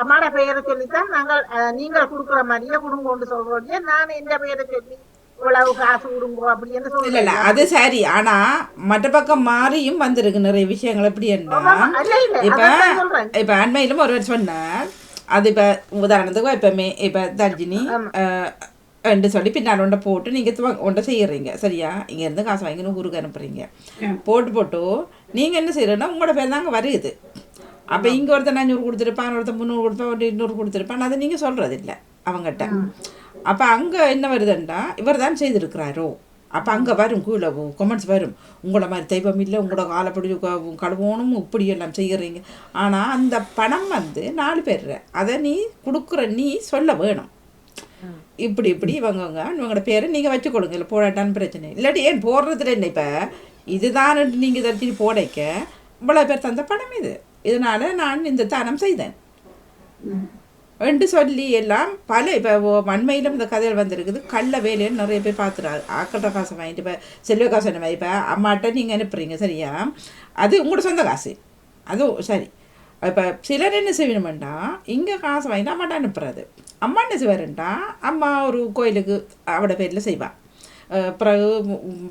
அம்மாட பெயரை சொல்லித்தான் நாங்கள் நீங்கள் கொடுக்குற மாதிரியே குடும்பம் சொல்றோம். நான் எந்த பெயரை சொல்லி இவ்வளவு காசு விடுங்கோ அப்படி என்று சொல்லல. அது சரி. ஆனா மற்ற பக்கம் மாறியும் வந்திருக்கு நிறைய விஷயங்கள். எப்படி இப்ப அண்மையிலும் ஒருவர் சொன்னார். அது இப்போ உதாரணத்துக்கு எப்பவுமே இப்போ தர்ஜினி என்று சொல்லி பின்னால் ஒன்றை போட்டு நீங்கள் ஒன்றை செய்யறீங்க சரியா? இங்கேருந்து காசு வாங்கின்னு ஊருக்கு அனுப்புறீங்க. போட்டு நீங்கள் என்ன செய்யறீங்கன்னா உங்களோட பேர் தாங்க வருது. அப்போ இங்கே ஒருத்தர் 500 கொடுத்துருப்பான், ஒருத்தர் 300 கொடுப்பேன், ஒரு 200 கொடுத்துருப்பான். அதை நீங்கள் சொல்கிறது இல்லை அவங்ககிட்ட. அப்போ அங்கே என்ன வருதுண்டா இவர் தான் செய்திருக்கிறாரோ. அப்போ அங்கே வரும் கீழே கொமெண்ட்ஸ் வரும். உங்களோட மாதிரி தெய்வம் இல்லை, உங்களோட காலப்படி கழுவோனும் இப்படி எல்லாம் செய்கிறீங்க. ஆனால் அந்த பணம் வந்து 4 பேர் அதை நீ கொடுக்குற நீ சொல்ல வேணும். இப்படி இவங்களோட பேரை நீங்கள் வச்சு கொடுங்க. இல்லை போடாட்டான்னு பிரச்சனை இல்லாட்டி ஏன் போடுறதுல என்ன. இப்போ இதுதான் நீங்கள் தரிச்சு போடைக்க இவ்வளோ பேர் தந்த பணம் இதனால் நான் இந்த தானம் செய்தேன் என்று சொல்லி எல்லாம் பல இப்போ அண்மையிலும் இந்த கதையில் வந்திருக்குது. கள்ள வேலைன்னு நிறைய பேர் பார்த்துறாரு. ஆக்கட்ட காசை வாங்கிட்டு இப்போ செல்வ காசு என்ன இப்போ அம்மாட்ட நீங்கள் அனுப்புறீங்க சரியா? அது உங்களோட சொந்த காசு அதுவும் சரி. இப்போ சிலர் என்ன செய்யணுமெண்டா இங்கே காசு வாங்கிட்டு அம்மாட்ட அனுப்புறது. அம்மா என்ன செய்வாருண்டா அம்மா ஒரு கோயிலுக்கு அவட பேரில் செய்வாள். பிறகு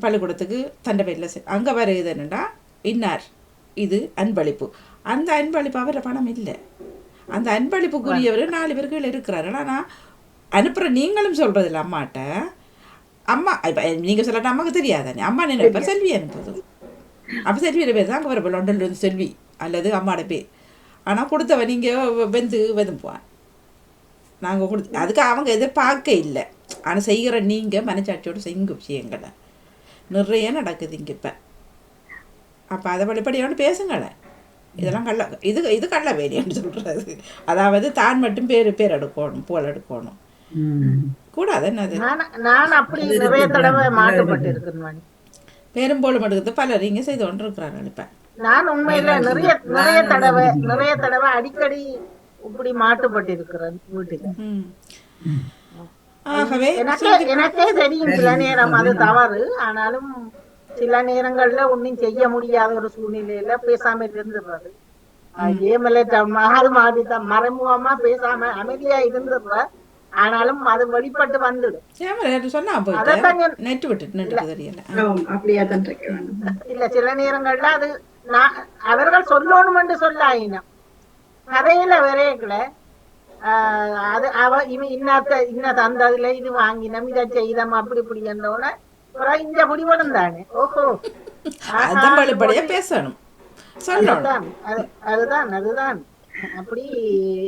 பள்ளிக்கூடத்துக்கு தண்டை பேரில் அங்கே வர இது என்னென்னா இன்னார் இது அன்பளிப்பு. அந்த அன்பளிப்பு அவர பணம் இல்லை. அந்த அன்பளிப்புக்குரியவர் 4 பேர்கள் இருக்கிறாரு. ஆனால் அனுப்புகிற நீங்களும் சொல்கிறதில்ல அம்மாட்ட. அம்மா இப்போ நீங்கள் சொல்லட்ட அம்மாவுக்கு தெரியாதானே. அம்மா நினைப்பா செல்வி அனுப்புது. அப்போ செல்வியோட பேர் தான் அங்கே வரப்போ லண்டன்லேருந்து செல்வி அல்லது அம்மாவோட பேர். ஆனால் கொடுத்தவன் நீங்கள் வெதும்புவான். நாங்கள் கொடுத்து அதுக்கு அவங்க எதிர்பார்க்க இல்லை. ஆனால் செய்கிற நீங்கள் மனச்சாட்சியோடு செய்யுங்க விஷயங்களை நிறைய நடக்குது இங்கே இப்போ. அப்போ அதை வெளிப்படையோடு பேசுங்களேன். இதெல்லாம் கள்ள இது கள்ள வேலைன்னு சொல்றது. அதாவது தான் மட்டும் பேர் எடுக்கணும், புகழ் எடுக்கணும் கூடாது. என்னது நான் அப்படி நிறைய தடவை மாட்டுப்பட்டு இருக்கிறேன். பேரும் போலும் எடுக்கிறது பலர் இங்கே செய்து கொண்டு இருக்கிறாங்க. இப்போ நான் உண்மையில நிறைய தடவை அடிக்கடி இப்படி மாட்டுப்பட்டு இருக்கிறேன் வீட்டுல. ஆகவே எனக்கே தெரியும் சில நேரம் அது தவறு. ஆனாலும் சில நேரங்கள்ல ஒன்னும் செய்ய முடியாத ஒரு சூழ்நிலையில பேசாம இருந்துடுறது. மறைமுகமா பேசாம அமைதியா இருந்துடுற. ஆனாலும் அது வெளிப்பட்டு வந்துடும். இல்ல சில நேரங்கள்ல அது அவர்கள் சொல்லணும் என்று சொல்லாயினம் கதையில வரையக்கல அது இன்ன தந்ததுல இது வாங்கினோம் இதை செய்தோம் அப்படி இப்படி இருந்தோட இந்த முடிவனும் தானே. ஓஹோ பேசணும். அதுதான் அப்படி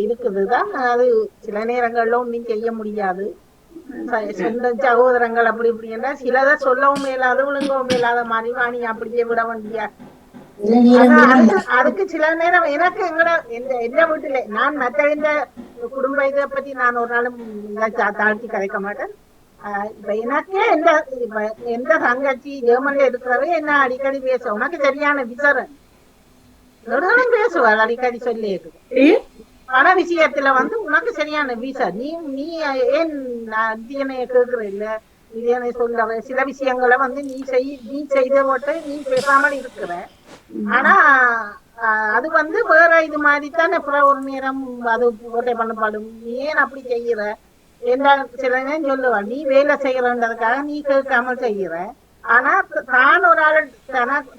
இருக்குதுதான். அது சில நேரங்கள்ல ஒன்னும் செய்ய முடியாது. சொந்த சகோதரங்கள் அப்படி இப்படின்னா சிலதை சொல்லவும் மேலாது ஒழுங்கவும் மேலாத மாதிரி வாணி அப்படியே விட வேண்டிய. அதுக்கு சில நேரம் எனக்கு எந்த வீட்டுல நான் மற்ற இந்த குடும்ப இதை பத்தி நான் ஒரு நாளும் தாழ்த்தி கதைக்க மாட்டேன். இப்ப எனக்கே எந்த தங்கச்சி ஜெர்மன்ல இருக்கிறவே என்ன அடிக்கடி பேச உனக்கு சரியான விசரன் பேசுவாள் அடிக்கடி சொல்லி பண விஷயத்துல உனக்கு சரியான விசா நீ ஏன் தியனைய கேட்கிற இல்ல இதனை சொல்ற சில விஷயங்களை நீ செய்த போட்டு நீ பேசாமல் இருக்கிற. ஆனா அது வேற இது மாதிரி தானே ஒரு நேரம் அது ஓட்டை பண்ணப்படும். நீ ஏன் அப்படி செய்யற என்ன சில நேரம் சொல்லுவா நீ வேலை செய்யறன்றதுக்காக நீ கேட்காமல் செய்யற. ஆனா தான் ஒரு ஆள்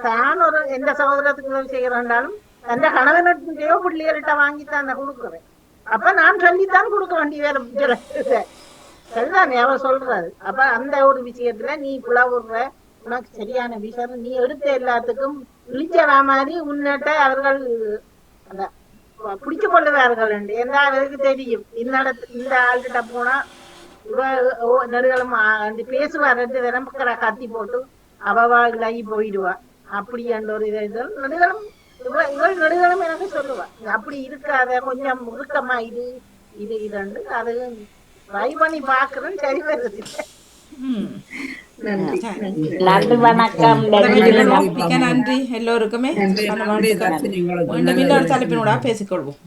தான் ஒரு எந்த சகோதரத்துக்கு செய்யறாலும் தந்த கணவனுடையோ பிள்ளைகள்கிட்ட வாங்கித்தான் கொடுக்குறேன். அப்ப நான் சொல்லித்தான் கொடுக்க வேண்டிய வேலை சரிதானே அவர் சொல்றாரு. அப்ப அந்த ஒரு விஷயத்துல நீ புலவுற உனக்கு சரியான விஷயம் நீ எடுத்த எல்லாத்துக்கும் இழிச்சவா மாதிரி உன்னிட்ட அவர்கள் அந்த பிடிச்சு கொள்ளுவார்கள். ஏன்னா அவருக்கு தெரியும் இந்த ஆள்கிட்ட போனா நடுகளும் பேசுவா 2 தரம் கத்தி போட்டு அவவா இல்லாகி போயிடுவா. அப்படி என்ற ஒரு நடுகளும் இவள் நடுகளும் எனக்கு சொல்லுவா அப்படி இருக்காத கொஞ்சம் முறுக்கமா இது இரண்டு அது ட்ரை பண்ணி பாக்குறேன் சரி வருது. நன்றி வணக்கம். நன்றி எல்லோருக்குமே. இன்னொரு தலைப்பினூடாக பேசிக்கொள்வோம்.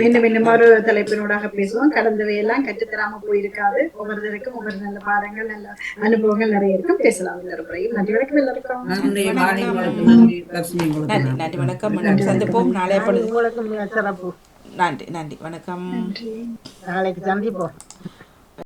மீண்டும் ஒரு தலைப்பினூடாக பேசுவோம். கடந்தவையெல்லாம் கற்றுத்தராம போயிருக்காது. ஒவ்வொருத்தருக்கும் ஒவ்வொரு நல்ல பாடங்கள் நல்ல அனுபவங்கள் நிறைய இருக்கும். பேசலாம் எல்லாரும். நன்றி வணக்கம் எல்லாருக்கும். நன்றி வணக்கம். சந்திப்போம் நாளைய பொழுது. சிறப்பு. நன்றி வணக்கம். நாளைக்கு சந்திப்போம்.